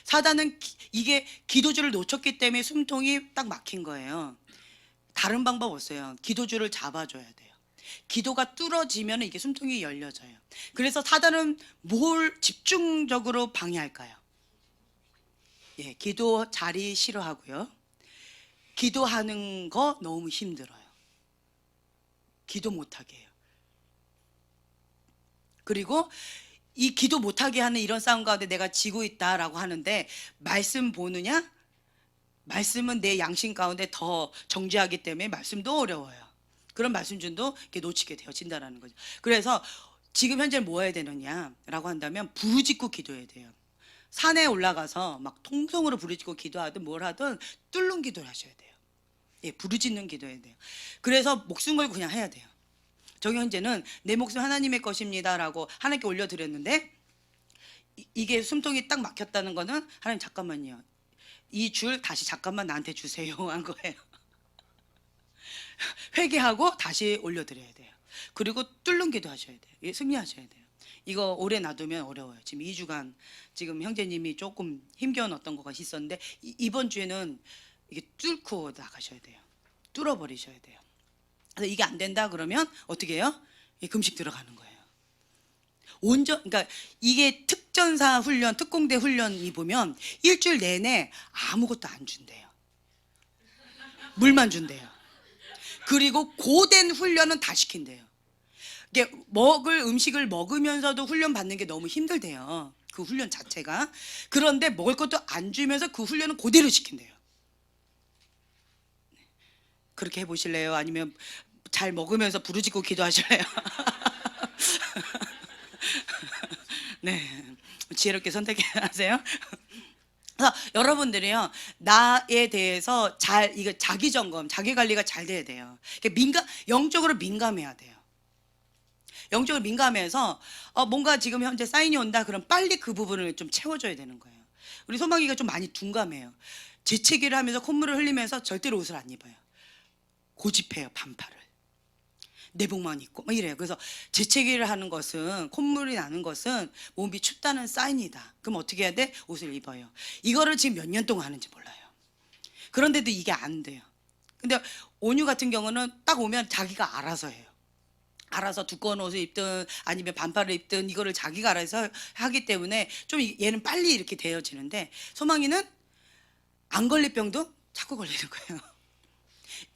사단은 이게 기도줄을 놓쳤기 때문에 숨통이 딱 막힌 거예요. 다른 방법 없어요. 기도줄을 잡아줘야 돼요. 기도가 뚫어지면 이게 숨통이 열려져요. 그래서 사단은 뭘 집중적으로 방해할까요? 기도 자리 싫어하고요. 기도하는 거 너무 힘들어요. 기도 못하게 해요. 그리고 이 기도 못하게 하는 이런 싸움 가운데 내가 지고 있다라고 하는데 말씀 보느냐? 말씀은 내 양심 가운데 더 정죄하기 때문에 말씀도 어려워요. 그런 말씀준도 이렇게 놓치게 되어진다는 거죠. 그래서 지금 현재 뭐 해야 되느냐라고 한다면 부르짖고 기도해야 돼요. 산에 올라가서 막 통성으로 부르짖고 기도하든 뭘 하든 뚫는 기도를 하셔야 돼요. 부르짖는 기도해야 돼요. 그래서 목숨 걸고 그냥 해야 돼요. 정현재는 내 목숨 하나님의 것입니다라고 하나님께 올려드렸는데 이게 숨통이 딱 막혔다는 거는 하나님 잠깐만요. 이 줄 다시 잠깐만 나한테 주세요 한 거예요. 회개하고 다시 올려드려야 돼요. 그리고 뚫는 기도 하셔야 돼요. 예, 승리하셔야 돼요. 이거 오래 놔두면 어려워요. 지금 2주간 지금 형제님이 조금 힘겨웠던 거가 있었는데 이번 주에는 이게 뚫고 나가셔야 돼요. 뚫어버리셔야 돼요. 그래서 이게 안 된다 그러면 어떻게 해요? 금식 들어가는 거예요. 그러니까 이게 특전사 훈련, 특공대 훈련이 보면 일주일 내내 아무것도 안 준대요. 물만 준대요. 그리고 고된 훈련은 다 시킨대요. 이게 먹을 음식을 먹으면서도 훈련 받는 게 너무 힘들대요. 그 훈련 자체가. 그런데 먹을 것도 안 주면서 그 훈련은 그대로 시킨대요. 그렇게 해보실래요? 아니면 잘 먹으면서 부르짖고 기도하실래요? 네, 지혜롭게 선택하세요. 그래서 여러분들이요, 나에 대해서 이거 자기 점검, 자기 관리가 잘 돼야 돼요. 영적으로 민감해야 돼요. 영적으로 민감해서 뭔가 지금 현재 사인이 온다 그럼 빨리 그 부분을 좀 채워줘야 되는 거예요. 우리 소망이가 좀 많이 둔감해요. 재채기를 하면서 콧물을 흘리면서 절대로 옷을 안 입어요. 고집해요. 반팔을 내복만 입고 막 이래요. 그래서 재채기를 하는 것은, 콧물이 나는 것은 몸이 춥다는 사인이다. 그럼 어떻게 해야 돼? 옷을 입어요. 이거를 지금 몇 년 동안 하는지 몰라요. 그런데도 이게 안 돼요. 근데 온유 같은 경우는 딱 오면 자기가 알아서 해요. 알아서 두꺼운 옷을 입든 아니면 반팔을 입든 이거를 자기가 알아서 하기 때문에 좀 얘는 빨리 이렇게 되어지는데, 소망이는 안 걸릴 병도 자꾸 걸리는 거예요.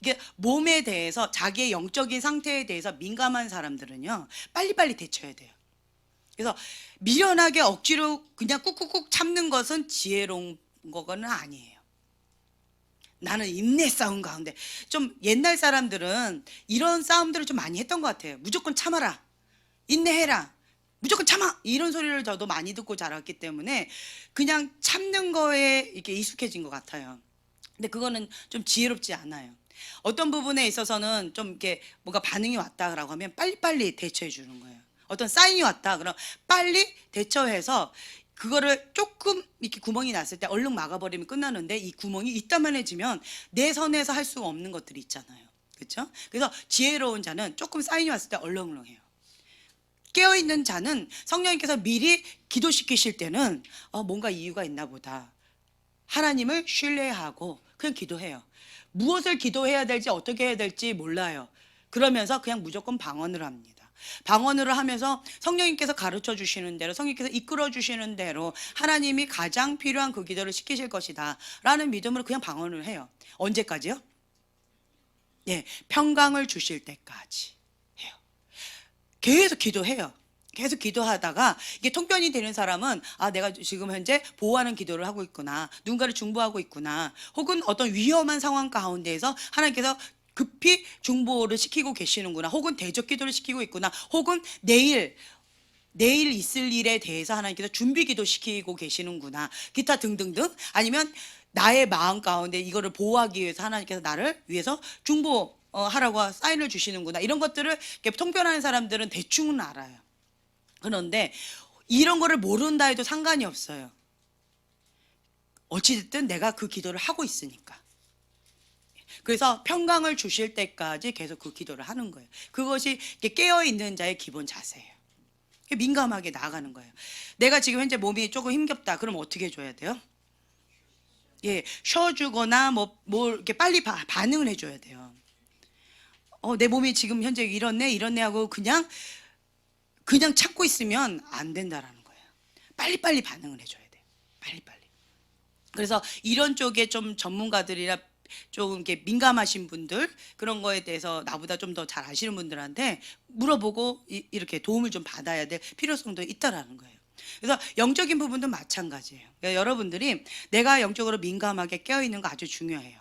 이게 몸에 대해서, 자기의 영적인 상태에 대해서 민감한 사람들은요, 빨리빨리 대처해야 돼요. 그래서 미련하게 억지로 그냥 꾹꾹꾹 참는 것은 지혜로운 거는 아니에요. 나는 인내 싸움 가운데, 좀 옛날 사람들은 이런 싸움들을 좀 많이 했던 것 같아요. 무조건 참아라, 인내해라, 무조건 참아, 이런 소리를 저도 많이 듣고 자랐기 때문에 그냥 참는 거에 이렇게 익숙해진 것 같아요. 근데 그거는 좀 지혜롭지 않아요. 어떤 부분에 있어서는 좀 이렇게 뭔가 반응이 왔다라고 하면 빨리빨리 대처해 주는 거예요. 어떤 사인이 왔다 그럼 빨리 대처해서 그거를 조금 이렇게 구멍이 났을 때 얼른 막아버리면 끝나는데, 이 구멍이 이따만해지면 내 선에서 할 수가 없는 것들이 있잖아요. 그렇죠? 그래서 지혜로운 자는 조금 사인이 왔을 때 얼렁얼렁해요. 깨어있는 자는 성령님께서 미리 기도시키실 때는 뭔가 이유가 있나 보다, 하나님을 신뢰하고 그냥 기도해요. 무엇을 기도해야 될지 어떻게 해야 될지 몰라요. 그러면서 그냥 무조건 방언을 합니다. 방언을 하면서 성령님께서 가르쳐 주시는 대로, 성령님께서 이끌어 주시는 대로 하나님이 가장 필요한 그 기도를 시키실 것이다 라는 믿음으로 그냥 방언을 해요. 언제까지요? 네, 평강을 주실 때까지 해요. 계속 기도해요. 계속 기도하다가 이게 통변이 되는 사람은, 내가 지금 현재 보호하는 기도를 하고 있구나, 누군가를 중보하고 있구나, 혹은 어떤 위험한 상황 가운데에서 하나님께서 급히 중보를 시키고 계시는구나, 혹은 대적 기도를 시키고 있구나, 혹은 내일 있을 일에 대해서 하나님께서 준비 기도 시키고 계시는구나, 기타 등등등. 아니면 나의 마음 가운데 이거를 보호하기 위해서 하나님께서 나를 위해서 중보 하라고 사인을 주시는구나, 이런 것들을 통변하는 사람들은 대충은 알아요. 그런데 이런 거를 모른다 해도 상관이 없어요. 어찌됐든 내가 그 기도를 하고 있으니까. 그래서 평강을 주실 때까지 계속 그 기도를 하는 거예요. 그것이 깨어있는 자의 기본 자세예요. 민감하게 나아가는 거예요. 내가 지금 현재 몸이 조금 힘겹다 그럼 어떻게 해줘야 돼요? 예, 쉬어주거나 뭐 이렇게 빨리 반응을 해줘야 돼요. 내 몸이 지금 현재 이렇네 하고 그냥 참고 있으면 안 된다라는 거예요. 빨리빨리 반응을 해줘야 돼요. 빨리빨리. 그래서 이런 쪽에 좀 전문가들이라 조금 이렇게 민감하신 분들, 그런 거에 대해서 나보다 좀 더 잘 아시는 분들한테 물어보고 이렇게 도움을 좀 받아야 될 필요성도 있다라는 거예요. 그래서 영적인 부분도 마찬가지예요. 그러니까 여러분들이 내가 영적으로 민감하게 깨어있는 거 아주 중요해요.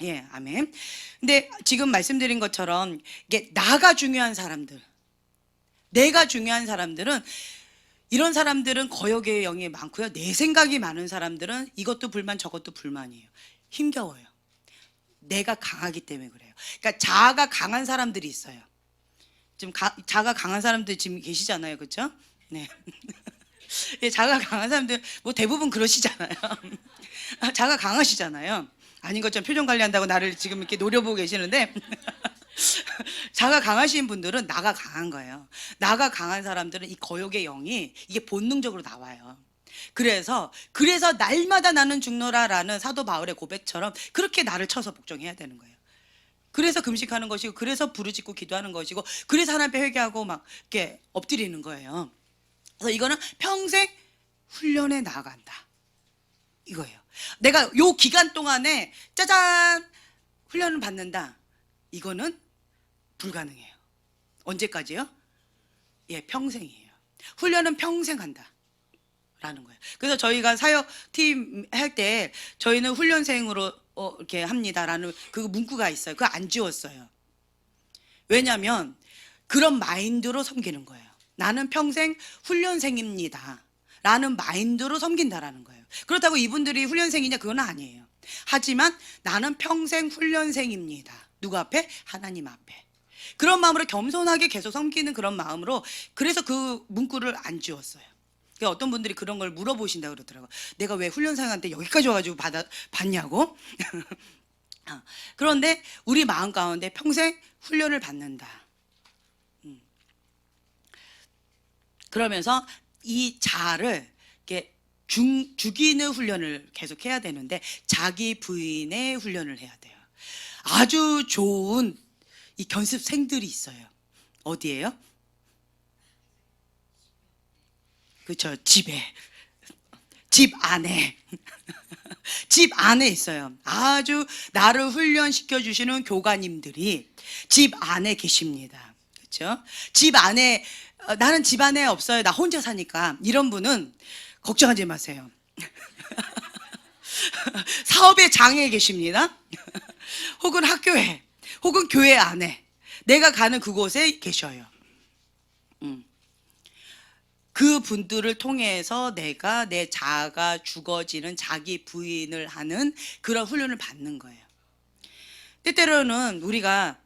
예, 아멘. 근데 지금 말씀드린 것처럼 이게 나가 중요한 사람들, 내가 중요한 사람들은, 이런 사람들은 거역의 영이 많고요. 내 생각이 많은 사람들은 이것도 불만 저것도 불만이에요. 힘겨워요. 내가 강하기 때문에 그래요. 그러니까 자아가 강한 사람들이 있어요. 지금 자아가 강한 사람들 지금 계시잖아요. 그렇죠? 네. 예, 자아가 강한 사람들 뭐 대부분 그러시잖아요. 자아가 강하시잖아요. 아닌 것처럼 표정 관리한다고 나를 지금 이렇게 노려보고 계시는데 자가 강하신 분들은 나가 강한 거예요. 나가 강한 사람들은 이 거욕의 영이 이게 본능적으로 나와요. 그래서 날마다 나는 죽노라라는 사도 바울의 고백처럼 그렇게 나를 쳐서 복종해야 되는 거예요. 그래서 금식하는 것이고, 그래서 부르짖고 기도하는 것이고, 그래서 하나님 앞에 회개하고 막 이렇게 엎드리는 거예요. 그래서 이거는 평생 훈련해 나간다 이거예요. 내가 요 기간 동안에 짜잔 훈련을 받는다, 이거는 불가능해요. 언제까지요? 예, 평생이에요. 훈련은 평생 한다 라는 거예요. 그래서 저희가 사역팀 할 때 저희는 훈련생으로 이렇게 합니다라는 그 문구가 있어요. 그거 안 지웠어요. 왜냐하면 그런 마인드로 섬기는 거예요. 나는 평생 훈련생입니다 라는 마인드로 섬긴다라는 거예요. 그렇다고 이분들이 훈련생이냐, 그건 아니에요. 하지만 나는 평생 훈련생입니다. 누구 앞에? 하나님 앞에. 그런 마음으로 겸손하게 계속 섬기는 그런 마음으로, 그래서 그 문구를 안 지웠어요. 그러니까 어떤 분들이 그런 걸 물어보신다고 그러더라고요. 내가 왜 훈련생한테 여기까지 와가지고 받냐고. 그런데 우리 마음 가운데 평생 훈련을 받는다. 그러면서 이 자아를 이렇게 죽이는 훈련을 계속 해야 되는데, 자기 부인의 훈련을 해야 돼요. 아주 좋은 이 견습생들이 있어요. 어디예요? 그렇죠. 집에, 집 안에 집 안에 있어요. 아주 나를 훈련시켜 주시는 교관님들이 집 안에 계십니다. 그렇죠? 집 안에, 나는 집 안에 없어요, 나 혼자 사니까, 이런 분은 걱정하지 마세요. 사업의 장에 계십니다. 혹은 학교에, 혹은 교회 안에, 내가 가는 그곳에 계셔요. 그 분들을 통해서 내가 내 자아가 죽어지는 자기 부인을 하는 그런 훈련을 받는 거예요. 때때로는 우리가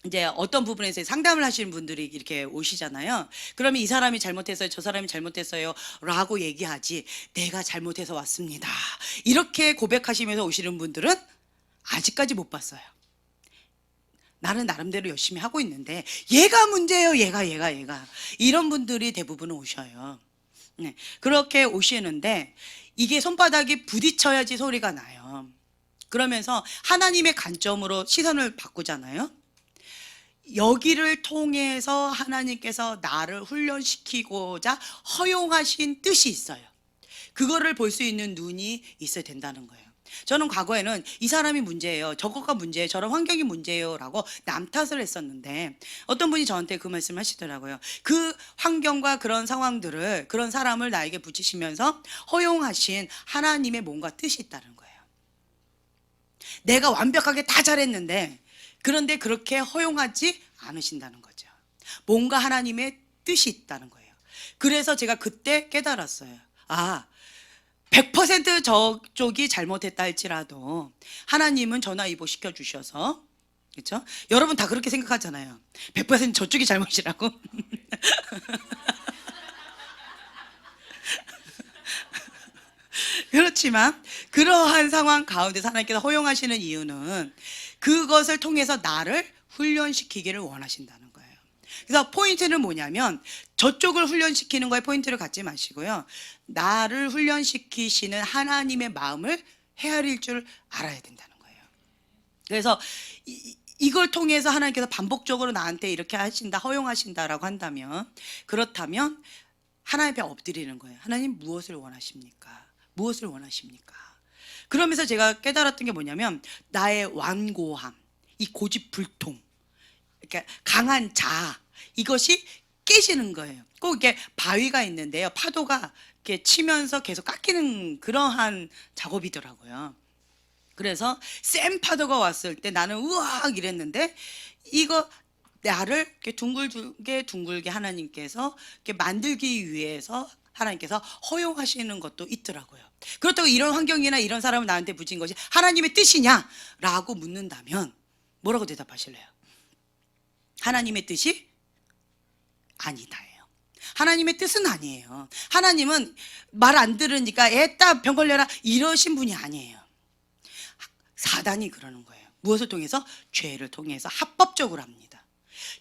이제 어떤 부분에서 상담을 하시는 분들이 이렇게 오시잖아요. 그러면 이 사람이 잘못했어요, 저 사람이 잘못했어요 라고 얘기하지, 내가 잘못해서 왔습니다 이렇게 고백하시면서 오시는 분들은 아직까지 못 봤어요. 나는 나름대로 열심히 하고 있는데 얘가 문제예요, 얘가 이런 분들이 대부분 오셔요. 네, 그렇게 오시는데 이게 손바닥이 부딪혀야지 소리가 나요. 그러면서 하나님의 관점으로 시선을 바꾸잖아요. 여기를 통해서 하나님께서 나를 훈련시키고자 허용하신 뜻이 있어요. 그거를 볼 수 있는 눈이 있어야 된다는 거예요. 저는 과거에는 이 사람이 문제예요, 저거가 문제예요, 저런 환경이 문제예요 라고 남 탓을 했었는데, 어떤 분이 저한테 그 말씀을 하시더라고요. 그 환경과 그런 상황들을, 그런 사람을 나에게 붙이시면서 허용하신 하나님의 뭔가 뜻이 있다는 거예요. 내가 완벽하게 다 잘했는데, 그런데 그렇게 허용하지 않으신다는 거죠. 뭔가 하나님의 뜻이 있다는 거예요. 그래서 제가 그때 깨달았어요. 100% 저쪽이 잘못했다 할지라도 하나님은 전화위복 시켜주셔서, 그렇죠? 여러분 다 그렇게 생각하잖아요. 100% 저쪽이 잘못이라고. 그렇지만 그러한 상황 가운데서 하나님께서 허용하시는 이유는 그것을 통해서 나를 훈련시키기를 원하신다는 거예요. 그래서 포인트는 뭐냐면, 저쪽을 훈련시키는 거에 포인트를 갖지 마시고요, 나를 훈련시키시는 하나님의 마음을 헤아릴 줄 알아야 된다는 거예요. 그래서 이걸 통해서 하나님께서 반복적으로 나한테 이렇게 하신다, 허용하신다라고 한다면, 그렇다면 하나님 앞에 엎드리는 거예요. 하나님, 무엇을 원하십니까? 무엇을 원하십니까? 그러면서 제가 깨달았던 게 뭐냐면, 나의 완고함, 이 고집불통, 그러니까 강한 자아, 이것이 깨지는 거예요. 꼭 이렇게 바위가 있는데요, 파도가 이렇게 치면서 계속 깎이는 그러한 작업이더라고요. 그래서 센 파도가 왔을 때 나는 우악 이랬는데, 이거 나를 이렇게 둥글게 하나님께서 이렇게 만들기 위해서 하나님께서 허용하시는 것도 있더라고요. 그렇다고 이런 환경이나 이런 사람을 나한테 붙인 것이 하나님의 뜻이냐 라고 묻는다면 뭐라고 대답하실래요? 하나님의 뜻이 아니다예요. 하나님의 뜻은 아니에요. 하나님은 말 안 들으니까 애따 병 걸려라 이러신 분이 아니에요. 사단이 그러는 거예요. 무엇을 통해서? 죄를 통해서 합법적으로 합니다.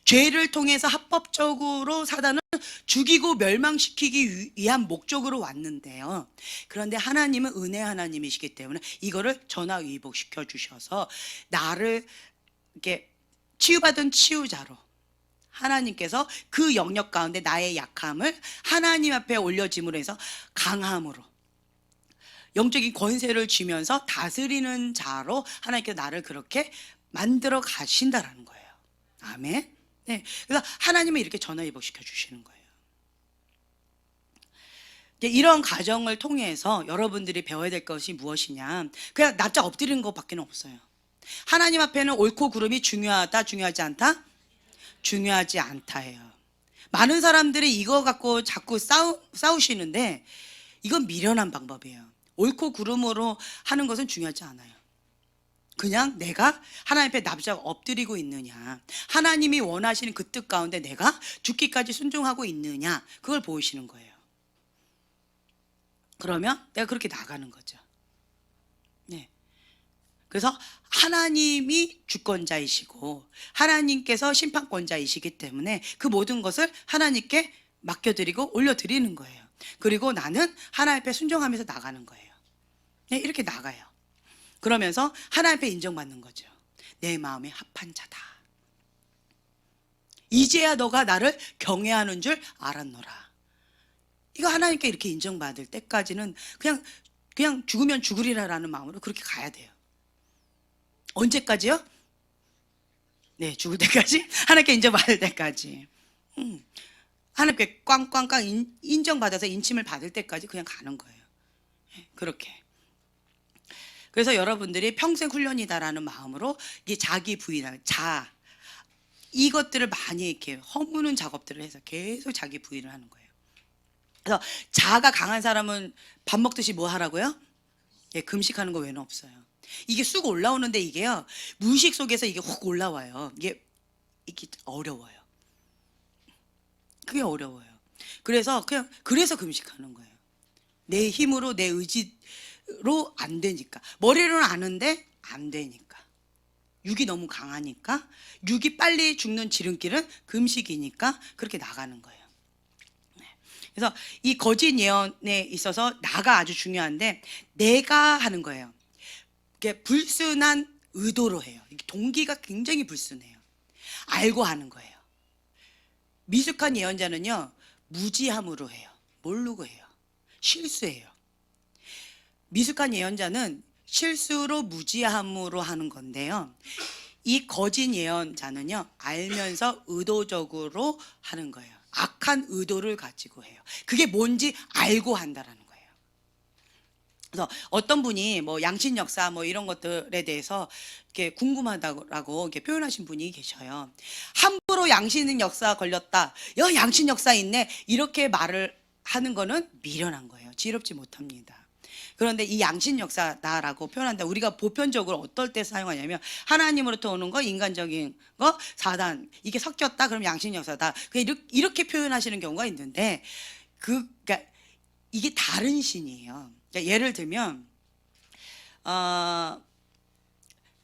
죄를 통해서 합법적으로 사단은 죽이고 멸망시키기 위한 목적으로 왔는데요. 그런데 하나님은 은혜 하나님이시기 때문에 이거를 전화위복시켜 주셔서 나를 이렇게 치유받은 치유자로, 하나님께서 그 영역 가운데 나의 약함을 하나님 앞에 올려짐으로 해서 강함으로 영적인 권세를 주면서 다스리는 자로 하나님께서 나를 그렇게 만들어 가신다라는 거예요. 아멘. 네. 그래서 하나님은 이렇게 전화위복시켜 주시는 거예요. 이런 과정을 통해서 여러분들이 배워야 될 것이 무엇이냐, 그냥 납작 엎드리는 것밖에 없어요. 하나님 앞에는 옳고 그름이 중요하다, 중요하지 않다? 중요하지 않다예요. 많은 사람들이 이거 갖고 자꾸 싸우시는데 이건 미련한 방법이에요. 옳고 그름으로 하는 것은 중요하지 않아요. 그냥 내가 하나님 앞에 납작 엎드리고 있느냐, 하나님이 원하시는 그 뜻 가운데 내가 죽기까지 순종하고 있느냐, 그걸 보이시는 거예요. 그러면 내가 그렇게 나가는 거죠. 네. 그래서 하나님이 주권자이시고 하나님께서 심판권자이시기 때문에 그 모든 것을 하나님께 맡겨드리고 올려드리는 거예요. 그리고 나는 하나님 앞에 순종하면서 나가는 거예요. 네, 이렇게 나가요. 그러면서 하나님 앞에 인정받는 거죠. 내 마음에 합한 자다. 이제야 너가 나를 경외하는 줄 알았노라. 이거 하나님께 이렇게 인정받을 때까지는 그냥 죽으면 죽으리라라는 마음으로 그렇게 가야 돼요. 언제까지요? 네, 죽을 때까지. 하나님께 인정받을 때까지. 하나님께 꽝꽝꽝 인정받아서 인침을 받을 때까지 그냥 가는 거예요. 그렇게. 그래서 여러분들이 평생 훈련이다라는 마음으로 이게 자기 부인할 이것들을 많이 이렇게 허무는 작업들을 해서 계속 자기 부인을 하는 거예요. 그래서 자아가 강한 사람은 밥 먹듯이 뭐 하라고요? 예, 금식하는 거 외에는 없어요. 이게 쑥 올라오는데 이게요, 무의식 속에서 이게 훅 올라와요. 이게 어려워요. 그게 어려워요. 그래서 금식하는 거예요. 내 힘으로, 내 의지로 안 되니까. 머리로는 아는데 안 되니까. 육이 너무 강하니까, 육이 빨리 죽는 지름길은 금식이니까 그렇게 나가는 거예요. 그래서 이 거짓 예언에 있어서 나가 아주 중요한데, 내가 하는 거예요. 이게 불순한 의도로 해요. 동기가 굉장히 불순해요. 알고 하는 거예요. 미숙한 예언자는요, 무지함으로 해요. 모르고 해요. 실수해요. 미숙한 예언자는 실수로 무지함으로 하는 건데요, 이 거짓 예언자는요, 알면서 의도적으로 하는 거예요. 악한 의도를 가지고 해요. 그게 뭔지 알고 한다라는 거예요. 그래서 어떤 분이 뭐 양신 역사 뭐 이런 것들에 대해서 이렇게 궁금하다고 이렇게 표현하신 분이 계셔요. 함부로 양신 역사 걸렸다, 양신 역사 있네, 이렇게 말을 하는 거는 미련한 거예요. 지혜롭지 못합니다. 그런데 이 양신 역사다라고 표현한다, 우리가 보편적으로 어떨 때 사용하냐면, 하나님으로부터 오는 거, 인간적인 거, 사단, 이게 섞였다 그럼 양신 역사다, 이렇게 표현하시는 경우가 있는데, 그러니까 이게 다른 신이에요. 그러니까 예를 들면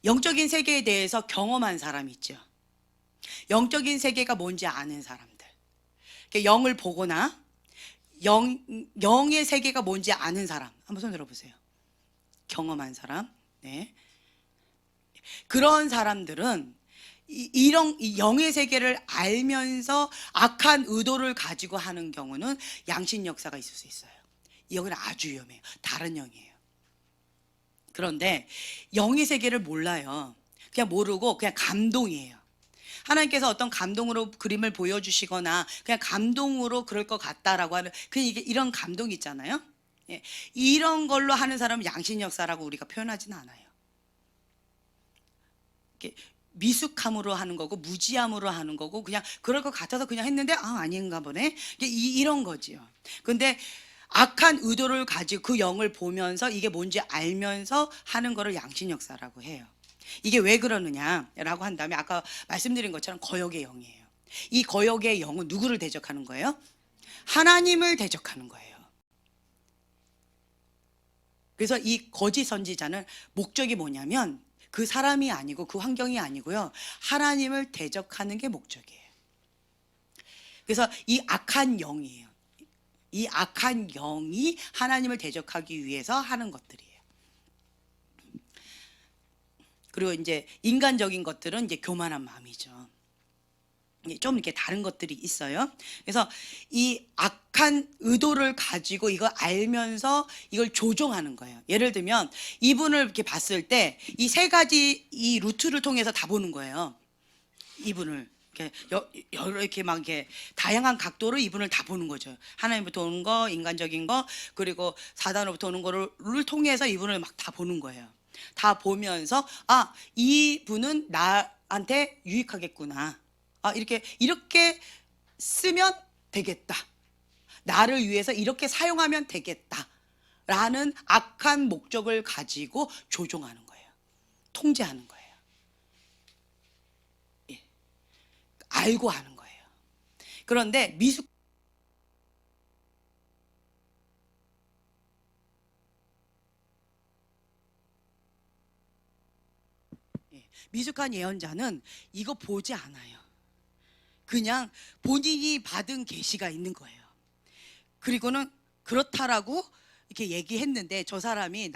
영적인 세계에 대해서 경험한 사람 있죠. 영적인 세계가 뭔지 아는 사람들, 그러니까 영을 보거나 영의 세계가 뭔지 아는 사람, 한번 손 들어보세요. 경험한 사람. 네. 그런 사람들은 이런 영의 세계를 알면서 악한 의도를 가지고 하는 경우는 양신 역사가 있을 수 있어요. 이 영은 아주 위험해요. 다른 영이에요. 그런데 영의 세계를 몰라요. 그냥 모르고 그냥 감동이에요. 하나님께서 어떤 감동으로 그림을 보여주시거나 그냥 감동으로 그럴 것 같다라고 하는, 그냥 이런 감동이 있잖아요. 예, 이런 걸로 하는 사람은 양신 역사라고 우리가 표현하지는 않아요. 미숙함으로 하는 거고 무지함으로 하는 거고, 그냥 그럴 것 같아서 그냥 했는데 아닌가 보네, 이런 거지요. 근데 악한 의도를 가지고 그 영을 보면서 이게 뭔지 알면서 하는 거를 양신 역사라고 해요. 이게 왜 그러느냐라고 한다면, 아까 말씀드린 것처럼 거역의 영이에요. 이 거역의 영은 누구를 대적하는 거예요? 하나님을 대적하는 거예요. 그래서 이 거짓 선지자는 목적이 뭐냐면, 그 사람이 아니고 그 환경이 아니고요. 하나님을 대적하는 게 목적이에요. 그래서 이 악한 영이에요. 이 악한 영이 하나님을 대적하기 위해서 하는 것들이에요. 그리고 이제 인간적인 것들은 이제 교만한 마음이죠. 좀 이렇게 다른 것들이 있어요. 그래서 이 악한 의도를 가지고 이걸 알면서 이걸 조종하는 거예요. 예를 들면 이분을 이렇게 봤을 때 이 세 가지 이 루트를 통해서 다 보는 거예요. 이분을 이렇게 막 이렇게 다양한 각도로 이분을 다 보는 거죠. 하나님부터 오는 거, 인간적인 거, 그리고 사단으로부터 오는 거를 통해서 이분을 막 다 보는 거예요. 다 보면서 아, 이분은 나한테 유익하겠구나. 아, 이렇게 쓰면 되겠다. 나를 위해서 이렇게 사용하면 되겠다. 라는 악한 목적을 가지고 조종하는 거예요. 통제하는 거예요. 예. 알고 하는 거예요. 그런데 미숙한 예언자는 이거 보지 않아요. 그냥 본인이 받은 계시가 있는 거예요. 그리고는 그렇다라고 이렇게 얘기했는데 저 사람이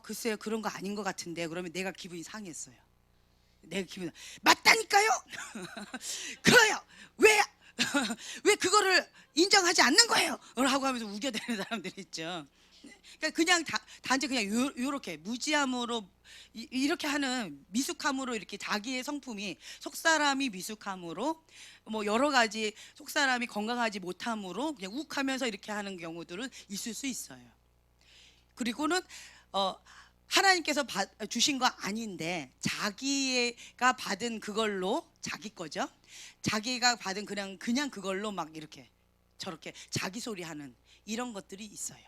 글쎄요 그런 거 아닌 것 같은데 그러면 내가 기분이 상했어요. 내가 기분이 맞다니까요. 그래요. 왜 왜 그거를 인정하지 않는 거예요? 하고 하면서 우겨대는 사람들이 있죠. 그러니까 그냥 단지 그냥 요렇게 무지함으로 이렇게 하는 미숙함으로 이렇게 자기의 성품이 속사람이 미숙함으로 뭐 여러 가지 속사람이 건강하지 못함으로 그냥 욱하면서 이렇게 하는 경우들은 있을 수 있어요. 그리고는 하나님께서 주신 거 아닌데 자기가 받은 그걸로 자기 거죠. 자기가 받은 그냥 그걸로 막 이렇게 저렇게 자기 소리 하는 이런 것들이 있어요.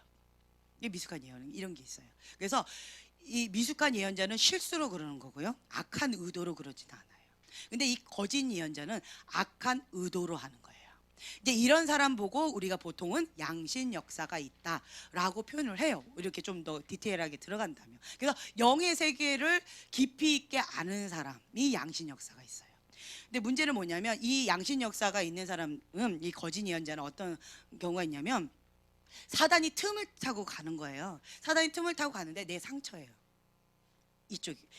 이게 미숙한 예언은 이런 게 있어요. 그래서 이 미숙한 예언자는 실수로 그러는 거고요. 악한 의도로 그러진 않아요. 근데 이 거짓 예언자는 악한 의도로 하는 거예요. 이제 이런 사람 보고 우리가 보통은 양신 역사가 있다라고 표현을 해요. 이렇게 좀 더 디테일하게 들어간다면. 그래서 영의 세계를 깊이 있게 아는 사람이 양신 역사가 있어요. 근데 문제는 뭐냐면 이 양신 역사가 있는 사람은 이 거짓 예언자는 어떤 경우가 있냐면 사단이 틈을 타고 가는 거예요. 사단이 틈을 타고 가는데 내 상처예요.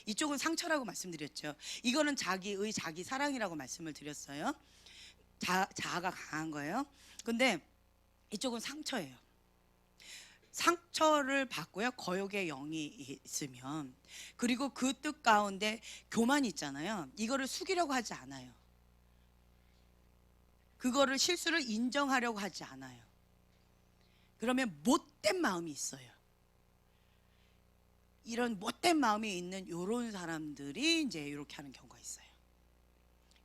이쪽은 상처라고 말씀드렸죠. 이거는 자기 사랑이라고 말씀을 드렸어요. 자아가 강한 거예요. 근데 이쪽은 상처예요. 상처를 받고요. 거역의 영이 있으면 그리고 그 뜻 가운데 교만이 있잖아요. 이거를 숙이려고 하지 않아요. 그거를 실수를 인정하려고 하지 않아요. 그러면 못된 마음이 있어요. 이런 못된 마음이 있는 이런 사람들이 이제 이렇게 하는 경우가 있어요.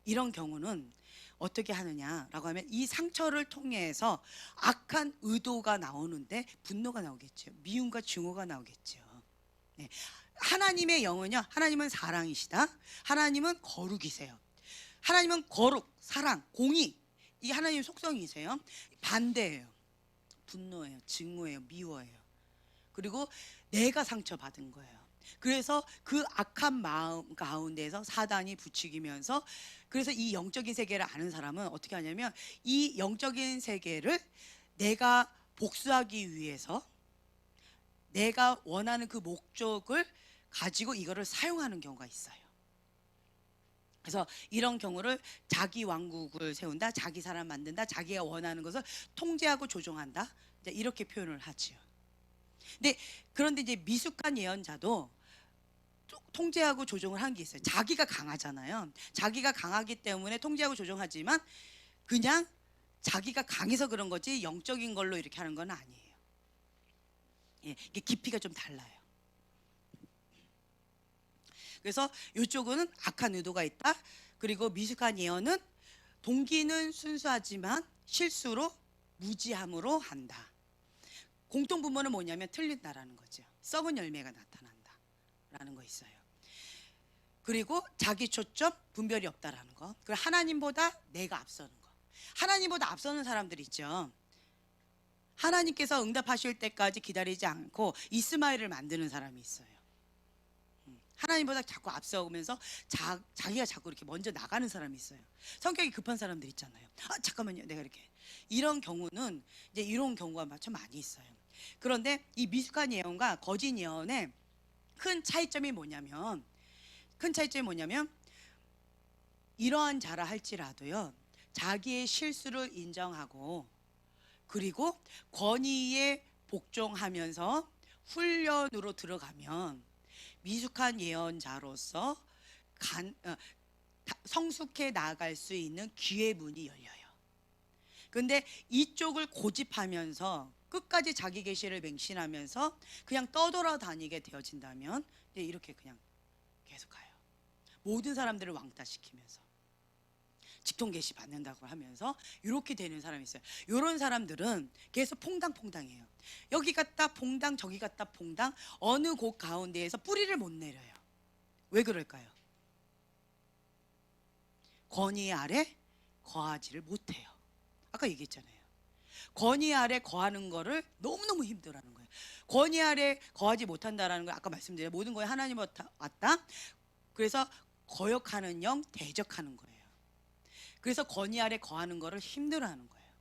이런 경우는 어떻게 하느냐라고 하면 이 상처를 통해서 악한 의도가 나오는데 분노가 나오겠죠. 미움과 증오가 나오겠죠. 네. 하나님의 영은요. 하나님은 사랑이시다. 하나님은 거룩이세요. 하나님은 거룩, 사랑, 공의 이 하나님의 속성이세요. 반대예요. 분노예요. 증오예요. 미워예요. 그리고 내가 상처받은 거예요. 그래서 그 악한 마음 가운데서 사단이 부추기면서 그래서 이 영적인 세계를 아는 사람은 어떻게 하냐면 이 영적인 세계를 내가 복수하기 위해서 내가 원하는 그 목적을 가지고 이거를 사용하는 경우가 있어요. 그래서 이런 경우를 자기 왕국을 세운다, 자기 사람 만든다, 자기가 원하는 것을 통제하고 조종한다, 이렇게 표현을 하지요. 그런데 이제 미숙한 예언자도 통제하고 조종을 하는 게 있어요. 자기가 강하잖아요. 자기가 강하기 때문에 통제하고 조종하지만 그냥 자기가 강해서 그런 거지 영적인 걸로 이렇게 하는 건 아니에요. 예, 이게 깊이가 좀 달라요. 그래서 이쪽은 악한 의도가 있다. 그리고 미숙한 예언은 동기는 순수하지만 실수로 무지함으로 한다. 공통분모는 뭐냐면 틀린다라는 거죠. 썩은 열매가 나타난다라는 거 있어요. 그리고 자기 초점 분별이 없다라는 거. 그리고 하나님보다 내가 앞서는 거. 하나님보다 앞서는 사람들 있죠. 하나님께서 응답하실 때까지 기다리지 않고 이스마엘을 만드는 사람이 있어요. 하나님보다 자꾸 앞서오면서 자기가 자꾸 이렇게 먼저 나가는 사람이 있어요. 성격이 급한 사람들 있잖아요. 아, 잠깐만요. 내가 이렇게. 이런 경우는 이제 이런 경우가 참 많이 있어요. 그런데 이 미숙한 예언과 거짓 예언의 큰 차이점이 뭐냐면 이러한 자라 할지라도요. 자기의 실수를 인정하고 그리고 권위에 복종하면서 훈련으로 들어가면 미숙한 예언자로서 성숙해 나아갈 수 있는 기회 문이 열려요. 근데 이쪽을 고집하면서 끝까지 자기 계시를 맹신하면서 그냥 떠돌아다니게 되어진다면 이렇게 그냥 계속 가요. 모든 사람들을 왕따시키면서 직통 계시 받는다고 하면서 이렇게 되는 사람이 있어요. 이런 사람들은 계속 퐁당퐁당해요. 여기 갔다 퐁당 저기 갔다 퐁당 어느 곳 가운데에서 뿌리를 못 내려요. 왜 그럴까요? 권위 아래 거하지를 못해요. 아까 얘기했잖아요. 권위 아래 거하는 거를 너무너무 힘들어하는 거예요. 권위 아래 거하지 못한다라는 걸 아까 말씀드린 모든 거에 하나님부터 왔다. 그래서 거역하는 영, 대적하는 거예요. 그래서 권위 아래 거하는 거를 힘들어하는 거예요.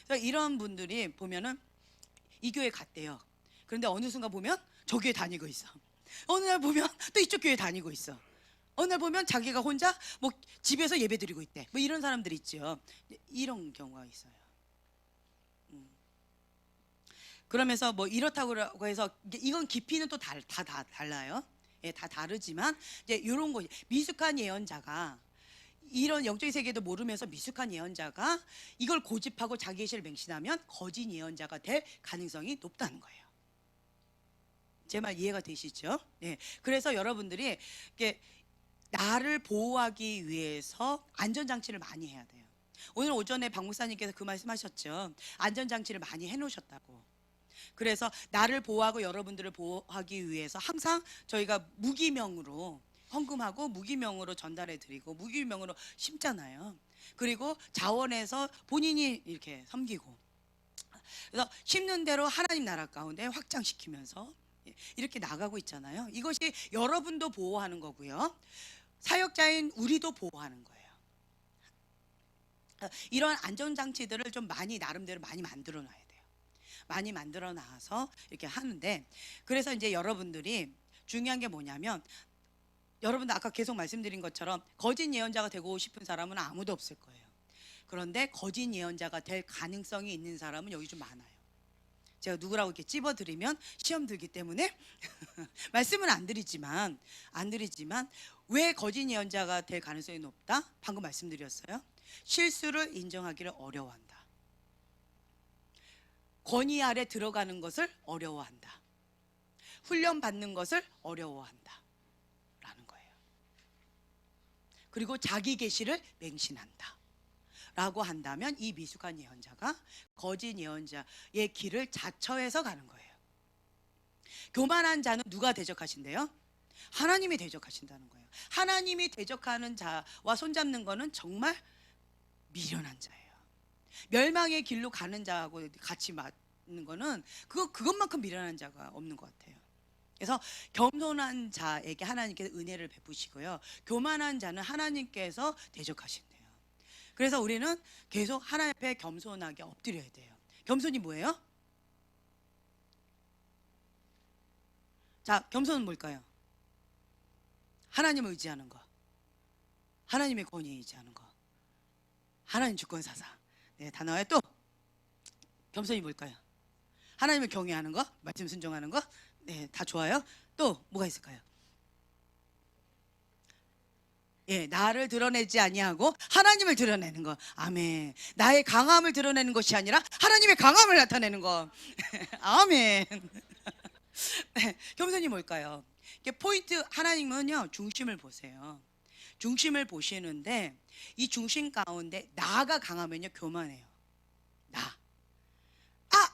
그래서 이런 분들이 보면은 이 교회 갔대요. 그런데 어느 순간 보면 저 교회 다니고 있어. 어느 날 보면 또 이쪽 교회 다니고 있어. 어느 날 보면 자기가 혼자 뭐 집에서 예배 드리고 있대. 뭐 이런 사람들 있죠. 이런 경우가 있어요. 그러면서 뭐 이렇다고 해서 이건 깊이는 또 다 달라요. 예, 다 다르지만 이제 이런 거 미숙한 예언자가 이런 영적인 세계도 모르면서 미숙한 예언자가 이걸 고집하고 자기 계시를 맹신하면 거짓 예언자가 될 가능성이 높다는 거예요. 제 말 이해가 되시죠? 네. 그래서 여러분들이 이게 나를 보호하기 위해서 안전장치를 많이 해야 돼요. 오늘 오전에 박 목사님께서 그 말씀하셨죠. 안전장치를 많이 해놓으셨다고. 그래서 나를 보호하고 여러분들을 보호하기 위해서 항상 저희가 무기명으로 헌금하고 무기명으로 전달해 드리고 무기명으로 심잖아요. 그리고 자원해서 본인이 이렇게 섬기고 그래서 심는 대로 하나님 나라 가운데 확장시키면서 이렇게 나가고 있잖아요. 이것이 여러분도 보호하는 거고요. 사역자인 우리도 보호하는 거예요. 이런 안전장치들을 좀 많이 나름대로 많이 만들어 놔야 돼요. 많이 만들어 놔서 이렇게 하는데 그래서 이제 여러분들이 중요한 게 뭐냐면 여러분들 아까 계속 말씀드린 것처럼 거짓 예언자가 되고 싶은 사람은 아무도 없을 거예요. 그런데 거짓 예언자가 될 가능성이 있는 사람은 여기 좀 많아요. 제가 누구라고 이렇게 찝어드리면 시험 들기 때문에 말씀은 안 드리지만 왜 거짓 예언자가 될 가능성이 높다? 방금 말씀드렸어요. 실수를 인정하기를 어려워한다. 권위 아래 들어가는 것을 어려워한다. 훈련 받는 것을 어려워한다. 라는 거예요. 그리고 자기 계시를 맹신한다. 라고 한다면 이 미숙한 예언자가 거짓 예언자의 길을 자처해서 가는 거예요. 교만한 자는 누가 대적하신대요? 하나님이 대적하신다는 거예요. 하나님이 대적하는 자와 손잡는 거는 정말 미련한 자예요. 멸망의 길로 가는 자하고 같이 맞는 거는 그것만큼 미련한 자가 없는 것 같아요. 그래서 겸손한 자에게 하나님께서 은혜를 베푸시고요. 교만한 자는 하나님께서 대적하신대요. 그래서 우리는 계속 하나님 앞에 겸손하게 엎드려야 돼요. 겸손이 뭐예요? 자, 겸손은 뭘까요? 하나님을 의지하는 거, 하나님의 권위에 의지하는 거, 하나님 주권 사사. 네, 다 나와요. 또 겸손이 뭘까요? 하나님을 경외하는 거, 말씀 순종하는 거. 네, 다 좋아요. 또 뭐가 있을까요? 예, 나를 드러내지 아니하고 하나님을 드러내는 거. 아멘. 나의 강함을 드러내는 것이 아니라 하나님의 강함을 나타내는 거. 아멘. 네, 겸손이 뭘까요? 이게 포인트 하나님은요 중심을 보세요. 중심을 보시는데 이 중심 가운데 나가 강하면요 교만해요. 나.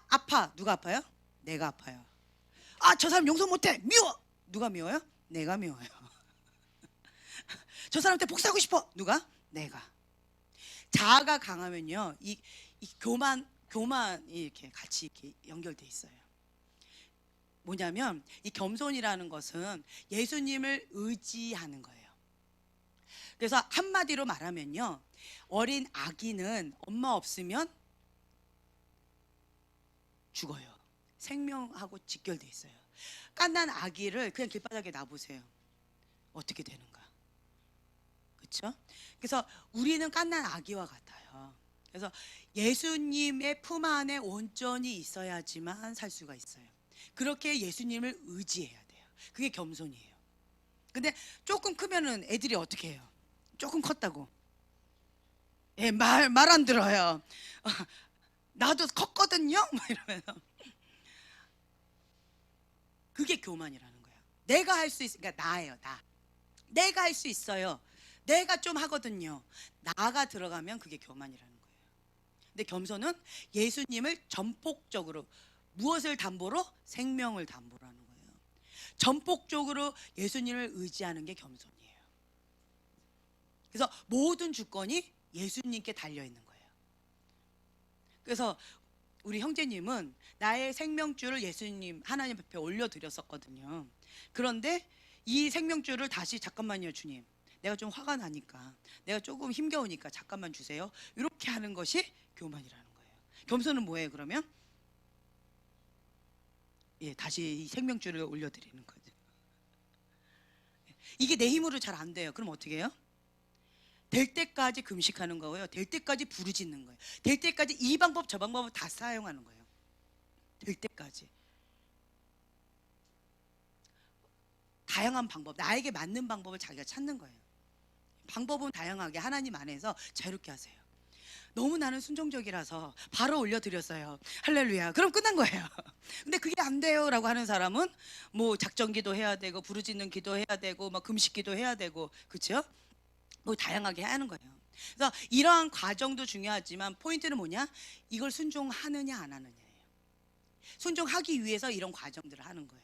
아파. 누가 아파요? 내가 아파요. 저 사람 용서 못해. 미워. 누가 미워요? 내가 미워요. 저 사람한테 복수하고 싶어. 누가? 내가. 자아가 강하면요 이 교만이 이렇게 같이 이렇게 연결돼 있어요. 뭐냐면 이 겸손이라는 것은 예수님을 의지하는 거예요. 그래서 한마디로 말하면요, 어린 아기는 엄마 없으면 죽어요. 생명하고 직결돼 있어요. 갓난 아기를 그냥 길바닥에 놔보세요. 어떻게 되는가? 그렇죠? 그래서 우리는 갓난 아기와 같아요. 그래서 예수님의 품 안에 온전히 있어야지만 살 수가 있어요. 그렇게 예수님을 의지해야 돼요. 그게 겸손이에요. 근데 조금 크면은 애들이 어떻게 해요? 조금 컸다고, 예, 말 안 들어요. 나도 컸거든요. 막 이러면서. 그게 교만이라는 거예요. 내가 할 수 있으니까, 나예요, 나. 내가 할 수 있어요. 내가 좀 하거든요. 나가 들어가면 그게 교만이라는 거예요. 근데 겸손은 예수님을 전폭적으로, 무엇을 담보로? 생명을 담보로 하는 거예요. 전폭적으로 예수님을 의지하는 게 겸손이에요. 그래서 모든 주권이 예수님께 달려 있는 거예요. 그래서 우리 형제님은 나의 생명줄을 예수님 하나님 앞에 올려드렸었거든요. 그런데 이 생명줄을 다시, 잠깐만요 주님, 내가 좀 화가 나니까, 내가 조금 힘겨우니까 잠깐만 주세요, 이렇게 하는 것이 교만이라는 거예요. 겸손은 뭐예요 그러면? 예, 다시 이 생명줄을 올려드리는 거죠. 이게 내 힘으로 잘 안 돼요. 그럼 어떻게 해요? 될 때까지 금식하는 거고요. 될 때까지 부르짖는 거예요. 될 때까지 이 방법 저 방법을 다 사용하는 거예요. 될 때까지. 다양한 방법, 나에게 맞는 방법을 자기가 찾는 거예요. 방법은 다양하게 하나님 안에서 자유롭게 하세요. 너무 나는 순종적이라서 바로 올려드렸어요. 할렐루야. 그럼 끝난 거예요. 근데 그게 안 돼요 라고 하는 사람은 뭐 작정기도 해야 되고, 부르짖는 기도 해야 되고, 막 금식기도 해야 되고, 그렇죠? 뭐 다양하게 하는 거예요. 그래서 이러한 과정도 중요하지만 포인트는 뭐냐? 이걸 순종하느냐 안 하느냐예요. 순종하기 위해서 이런 과정들을 하는 거예요.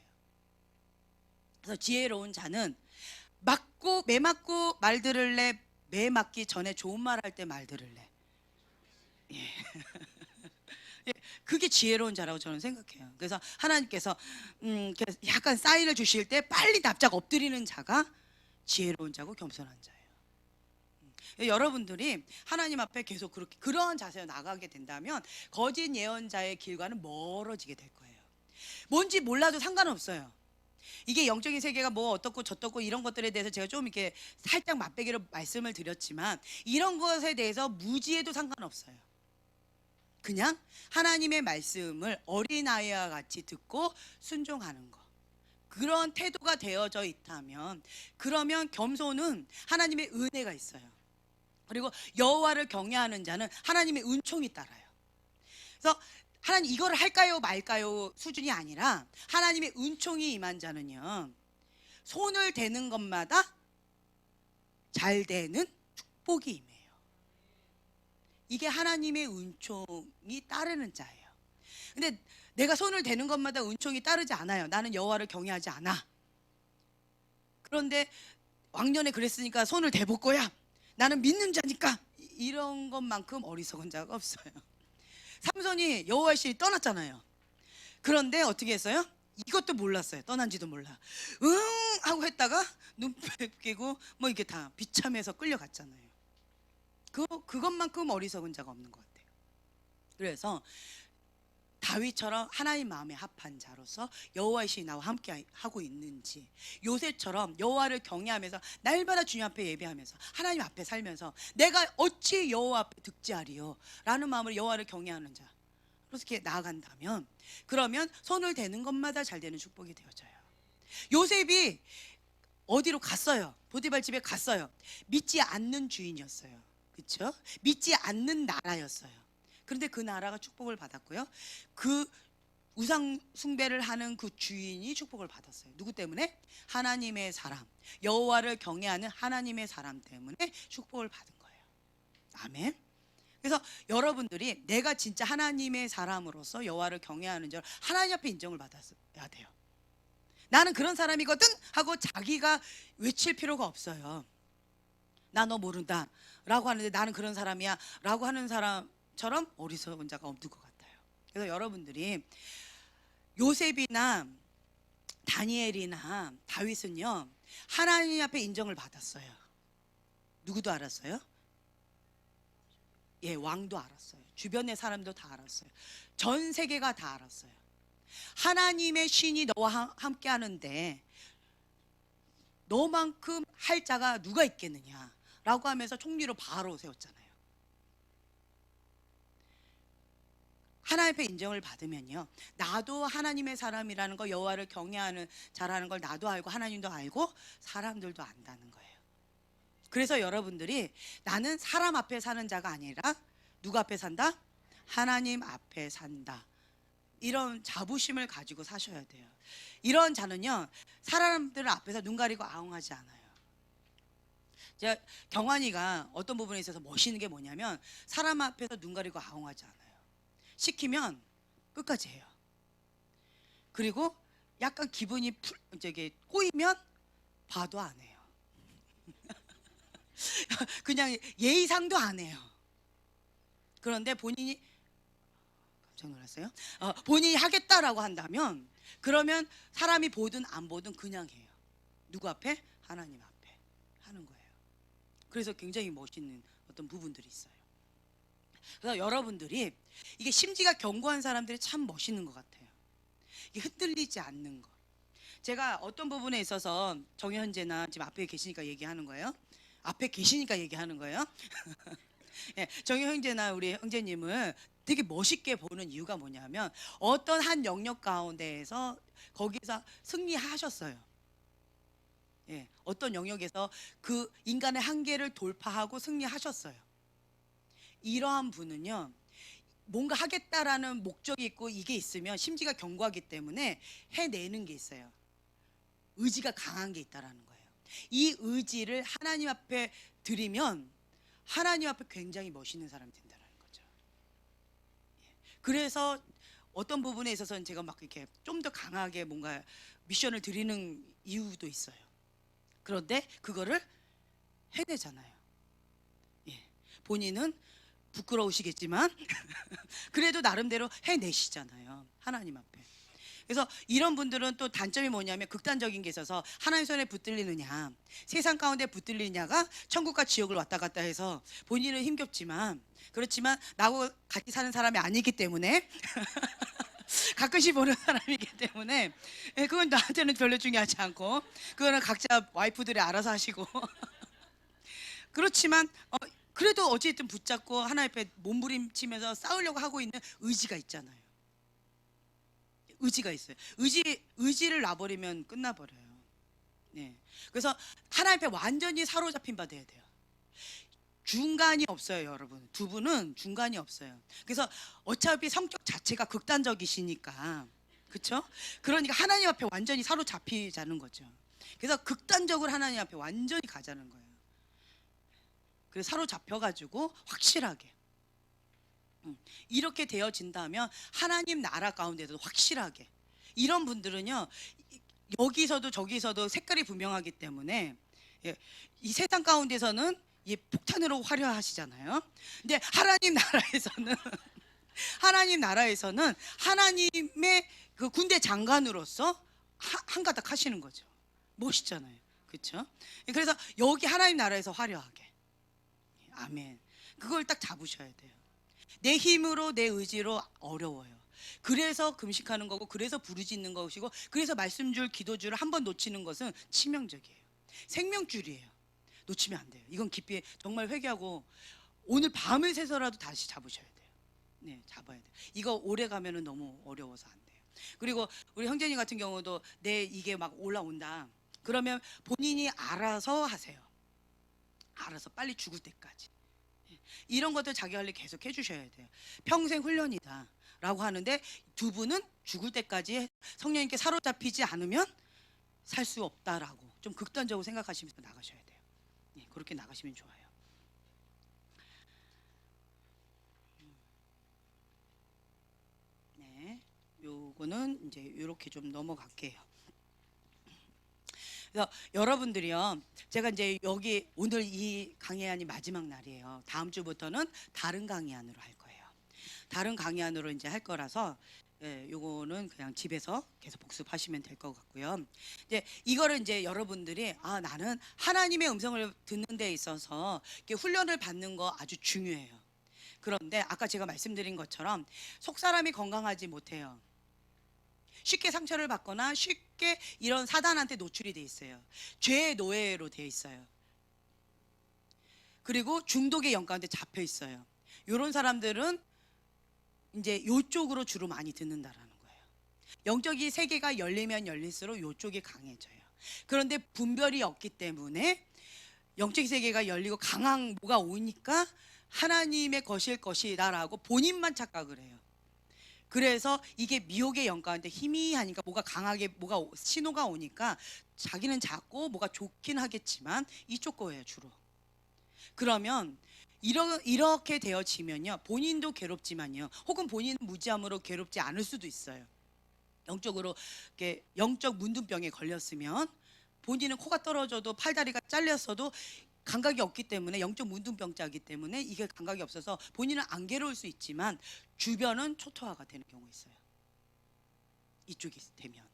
그래서 지혜로운 자는 매 맞고 말 들을래, 매 맞기 전에 좋은 말 할 때 말 들을래. 예. 예, 그게 지혜로운 자라고 저는 생각해요. 그래서 하나님께서 약간 사인을 주실 때 빨리 납작 엎드리는 자가 지혜로운 자고 겸손한 자예요. 여러분들이 하나님 앞에 계속 그렇게 그러한 자세로 나가게 된다면 거짓 예언자의 길과는 멀어지게 될 거예요. 뭔지 몰라도 상관없어요. 이게 영적인 세계가 뭐 어떻고 저떻고 이런 것들에 대해서 제가 좀 이렇게 살짝 맛배기로 말씀을 드렸지만, 이런 것에 대해서 무지해도 상관없어요. 그냥 하나님의 말씀을 어린아이와 같이 듣고 순종하는 거, 그런 태도가 되어져 있다면, 그러면 겸손은 하나님의 은혜가 있어요. 그리고 여호와를 경외하는 자는 하나님의 은총이 따라요. 그래서 하나님 이걸 할까요 말까요 수준이 아니라, 하나님의 은총이 임한 자는요, 손을 대는 것마다 잘 되는 축복이 임해요. 이게 하나님의 은총이 따르는 자예요. 근데 내가 손을 대는 것마다 은총이 따르지 않아요. 나는 여호와를 경외하지 않아. 그런데 왕년에 그랬으니까 손을 대볼 거야, 나는 믿는 자니까, 이런 것만큼 어리석은 자가 없어요. 삼손이 여호와의 신이 떠났잖아요. 그런데 어떻게 했어요? 이것도 몰랐어요. 떠난지도 몰라. 응 하고 했다가 눈 뺏기고 뭐 이게 다 비참해서 끌려갔잖아요. 그것만큼 어리석은 자가 없는 것 같아요. 그래서 다윗처럼 하나님 마음에 합한 자로서 여호와의 신이 나와 함께 하고 있는지, 요셉처럼 여호와를 경외하면서 날마다 주님 앞에 예배하면서 하나님 앞에 살면서 내가 어찌 여호와 앞에 득지하리요 라는 마음으로 여호와를 경외하는 자 그렇게 나아간다면, 그러면 손을 대는 것마다 잘 되는 축복이 되어져요. 요셉이 어디로 갔어요? 보디발 집에 갔어요. 믿지 않는 주인이었어요. 그렇죠? 믿지 않는 나라였어요. 그런데 그 나라가 축복을 받았고요, 그 우상 숭배를 하는 그 주인이 축복을 받았어요. 누구 때문에? 하나님의 사람, 여호와를 경외하는 하나님의 사람 때문에 축복을 받은 거예요. 아멘. 그래서 여러분들이 내가 진짜 하나님의 사람으로서 여호와를 경외하는 줄 하나님 앞에 인정을 받아야 돼요. 나는 그런 사람이거든 하고 자기가 외칠 필요가 없어요. 나 너 모른다 라고 하는데 나는 그런 사람이야 라고 하는 사람처럼 어리석은 자가 없는 것 같아요. 그래서 여러분들이 요셉이나 다니엘이나 다윗은요 하나님 앞에 인정을 받았어요. 누구도 알았어요? 예, 왕도 알았어요. 주변의 사람도 다 알았어요. 전 세계가 다 알았어요. 하나님의 신이 너와 함께 하는데 너만큼 할 자가 누가 있겠느냐 라고 하면서 총리로 바로 세웠잖아요. 하나님 앞에 인정을 받으면요 나도 하나님의 사람이라는 거, 여호와를 경외하는 자라는 걸 나도 알고 하나님도 알고 사람들도 안다는 거예요. 그래서 여러분들이 나는 사람 앞에 사는 자가 아니라 누구 앞에 산다? 하나님 앞에 산다. 이런 자부심을 가지고 사셔야 돼요. 이런 자는요 사람들 앞에서 눈 가리고 아웅하지 않아요. 제가 경환이가 어떤 부분에 있어서 멋있는 게 뭐냐면 사람 앞에서 눈 가리고 아웅하지 않아요. 시키면 끝까지 해요. 그리고 약간 기분이 저기 꼬이면 봐도 안 해요. 그냥 예의상도 안 해요. 그런데 본인이 깜짝 놀랐어요. 본인이 하겠다라고 한다면 그러면 사람이 보든 안 보든 그냥 해요. 누구 앞에? 하나님 앞에 하는 거예요. 그래서 굉장히 멋있는 어떤 부분들이 있어요. 그래서 여러분들이 이게 심지가 견고한 사람들이 참 멋있는 것 같아요. 이게 흔들리지 않는 거. 제가 어떤 부분에 있어서 정현재나 지금 앞에 계시니까 얘기하는 거예요. 앞에 계시니까 얘기하는 거예요. 예, 정현재나 우리 형제님을 되게 멋있게 보는 이유가 뭐냐면 어떤 한 영역 가운데에서 거기서 승리하셨어요. 예, 어떤 영역에서 그 인간의 한계를 돌파하고 승리하셨어요. 이러한 분은요 뭔가 하겠다라는 목적이 있고 이게 있으면 심지가 견고하기 때문에 해내는 게 있어요. 의지가 강한 게 있다라는 거예요. 이 의지를 하나님 앞에 드리면 하나님 앞에 굉장히 멋있는 사람이 된다는 거죠. 그래서 어떤 부분에 있어서는 제가 막 이렇게 좀 더 강하게 뭔가 미션을 드리는 이유도 있어요. 그런데 그거를 해내잖아요. 예. 본인은 부끄러우시겠지만 그래도 나름대로 해내시잖아요. 하나님 앞에. 그래서 이런 분들은 또 단점이 뭐냐면 극단적인 게 있어서 하나님 손에 붙들리느냐 세상 가운데 붙들리느냐가 천국과 지옥을 왔다 갔다 해서 본인은 힘겹지만 그렇지만 나하고 같이 사는 사람이 아니기 때문에 가끔씩 보는 사람이기 때문에 그건 나한테는 별로 중요하지 않고 그거는 각자 와이프들이 알아서 하시고 그렇지만 그래도 어쨌든 붙잡고 하나님 앞에 몸부림치면서 싸우려고 하고 있는 의지가 있잖아요. 의지가 있어요. 의지를 놔버리면 끝나버려요. 네. 그래서 하나님 앞에 완전히 사로잡힌 바 돼야 돼요. 중간이 없어요, 여러분. 두 분은 중간이 없어요. 그래서 어차피 성격 자체가 극단적이시니까, 그렇죠? 그러니까 하나님 앞에 완전히 사로잡히자는 거죠. 그래서 극단적으로 하나님 앞에 완전히 가자는 거예요. 그래서 사로잡혀가지고 확실하게 이렇게 되어진다면 하나님 나라 가운데도 확실하게 이런 분들은요 여기서도 저기서도 색깔이 분명하기 때문에 이 세상 가운데서는 폭탄으로 화려하시잖아요. 근데 하나님 나라에서는 하나님의 그 군대 장관으로서 한가닥 하시는 거죠. 멋있잖아요. 그렇죠? 그래서 여기 하나님 나라에서 화려하게 아멘. 그걸 딱 잡으셔야 돼요. 내 힘으로 내 의지로 어려워요. 그래서 금식하는 거고 그래서 부르짖는 것이고 그래서 말씀줄 기도줄을 한번 놓치는 것은 치명적이에요. 생명줄이에요. 놓치면 안 돼요. 이건 깊이 정말 회개하고 오늘 밤을 새서라도 다시 잡으셔야 돼요. 네, 잡아야 돼요. 이거 오래 가면은 너무 어려워서 안 돼요. 그리고 우리 형제님 같은 경우도 내 이게 막 올라온다. 그러면 본인이 알아서 하세요. 알아서 빨리 죽을 때까지. 이런 것들 자기 관리 계속 해주셔야 돼요. 평생 훈련이다 라고 하는데 두 분은 죽을 때까지 성령님께 사로잡히지 않으면 살 수 없다라고 좀 극단적으로 생각하시면서 나가셔야 돼요. 네, 그렇게 나가시면 좋아요. 네, 요거는 이제 이렇게 좀 넘어갈게요. 그래서 여러분들이요, 제가 이제 여기 오늘 이 강의안이 마지막 날이에요. 다음 주부터는 다른 강의안으로 할 거예요. 다른 강의안으로 이제 할 거라서 예, 요거는 그냥 집에서 계속 복습하시면 될 것 같고요. 이제 이거를 이제 여러분들이 나는 하나님의 음성을 듣는 데 있어서 이렇게 훈련을 받는 거 아주 중요해요. 그런데 아까 제가 말씀드린 것처럼 속 사람이 건강하지 못해요. 쉽게 상처를 받거나 쉽게 이런 사단한테 노출이 돼 있어요. 죄의 노예로 돼 있어요. 그리고 중독의 영 가운데 잡혀 있어요. 이런 사람들은 이제 요쪽으로 주로 많이 듣는다라는 거예요. 영적인 세계가 열리면 열릴수록 요쪽이 강해져요. 그런데 분별이 없기 때문에 영적 세계가 열리고 강한 뭐가 오니까 하나님의 것일 것이다라고 본인만 착각을 해요. 그래서 이게 미혹의 영 가운데 희미하니까 뭐가 강하게 뭐가 신호가 오니까 자기는 작고 뭐가 좋긴 하겠지만 이쪽 거예요 주로. 그러면 이렇게 되어지면요 본인도 괴롭지만요 혹은 본인은 무지함으로 괴롭지 않을 수도 있어요. 영적으로 이렇게 영적 문둥병에 걸렸으면 본인은 코가 떨어져도 팔다리가 잘렸어도 감각이 없기 때문에 영적 문둥병자이기 때문에 이게 감각이 없어서 본인은 안 괴로울 수 있지만 주변은 초토화가 되는 경우 있어요. 이쪽이 되면.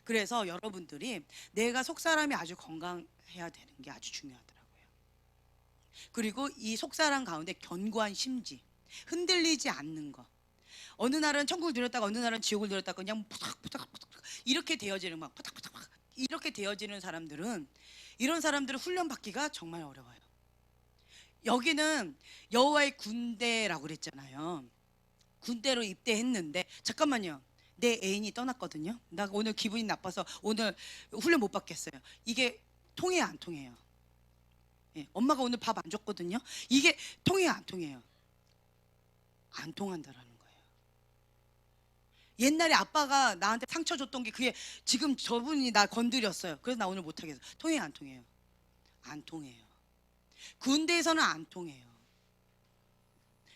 그래서 여러분들이 내가 속사람이 아주 건강해야 되는 게 아주 중요하더라고요. 그리고 이 속사람 가운데 견고한 심지, 흔들리지 않는 거. 어느 날은 천국을 누렸다가 어느 날은 지옥을 누렸다가 그냥 푸닥푸닥 이렇게 되어지는 막 푸닥푸닥 이렇게 되어지는 사람들은 이런 사람들은 훈련받기가 정말 어려워요. 여기는 여호와의 군대라고 그랬잖아요. 군대로 입대했는데 잠깐만요. 내 애인이 떠났거든요. 나 오늘 기분이 나빠서 오늘 훈련 못 받겠어요. 이게 통해요, 안 통해요? 예, 엄마가 오늘 밥 안 줬거든요. 이게 통해요, 안 통해요? 안 통한다라는 거예요. 옛날에 아빠가 나한테 상처 줬던 게 그게 지금 저분이 나 건드렸어요. 그래서 나 오늘 못 하겠어. 통해요, 안 통해요? 안 통해요. 군대에서는 안 통해요.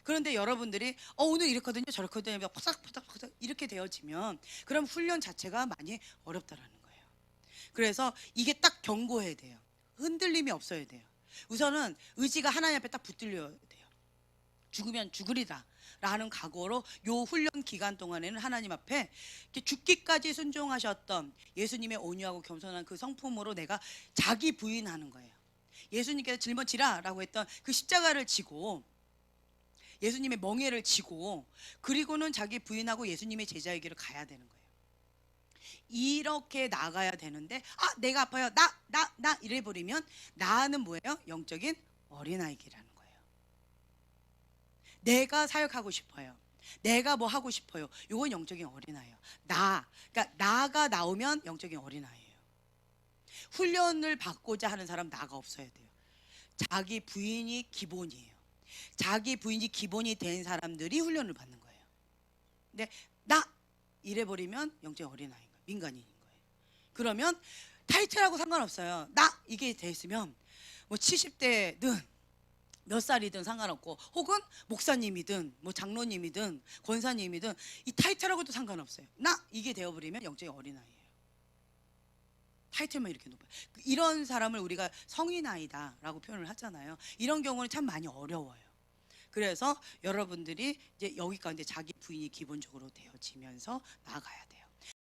그런데 여러분들이 오늘 이렇거든요 저렇거든요 푸닥푸닥 이렇게 되어지면 그럼 훈련 자체가 많이 어렵다라는 거예요. 그래서 이게 딱 견고해야 돼요. 흔들림이 없어야 돼요. 우선은 의지가 하나님 앞에 딱 붙들려야 돼요. 죽으면 죽으리라 라는 각오로 요 훈련 기간 동안에는 하나님 앞에 죽기까지 순종하셨던 예수님의 온유하고 겸손한 그 성품으로 내가 자기 부인하는 거예요. 예수님께서 짊어지라 라고 했던 그 십자가를 지고 예수님의 멍에를 지고 그리고는 자기 부인하고 예수님의 제자에게로 가야 되는 거예요. 이렇게 나가야 되는데 내가 아파요 나 이래버리면 나는 뭐예요? 영적인 어린아이라는 거예요. 내가 사역하고 싶어요. 내가 뭐 하고 싶어요. 이건 영적인 어린아이예요. 그러니까 나가 나오면 영적인 어린아이예요. 훈련을 받고자 하는 사람 나가 없어야 돼요. 자기 부인이 기본이에요. 자기 부인이 기본이 된 사람들이 훈련을 받는 거예요. 근데 나 이래버리면 영적인 어린아이인 거예요. 민간인인 거예요. 그러면 타이틀하고 상관없어요. 나 이게 됐으면 뭐 70대든 몇 살이든 상관없고 혹은 목사님이든 뭐 장로님이든 권사님이든 이 타이틀하고도 상관없어요. 나 이게 되어버리면 영적인 어린아이예요. 타이틀만 이렇게 높아요. 이런 사람을 우리가 성인아이다라고 표현을 하잖아요. 이런 경우는 참 많이 어려워요. 그래서 여러분들이 이제 여기 가운데 자기 부인이 기본적으로 되어지면서 나아가야 돼요.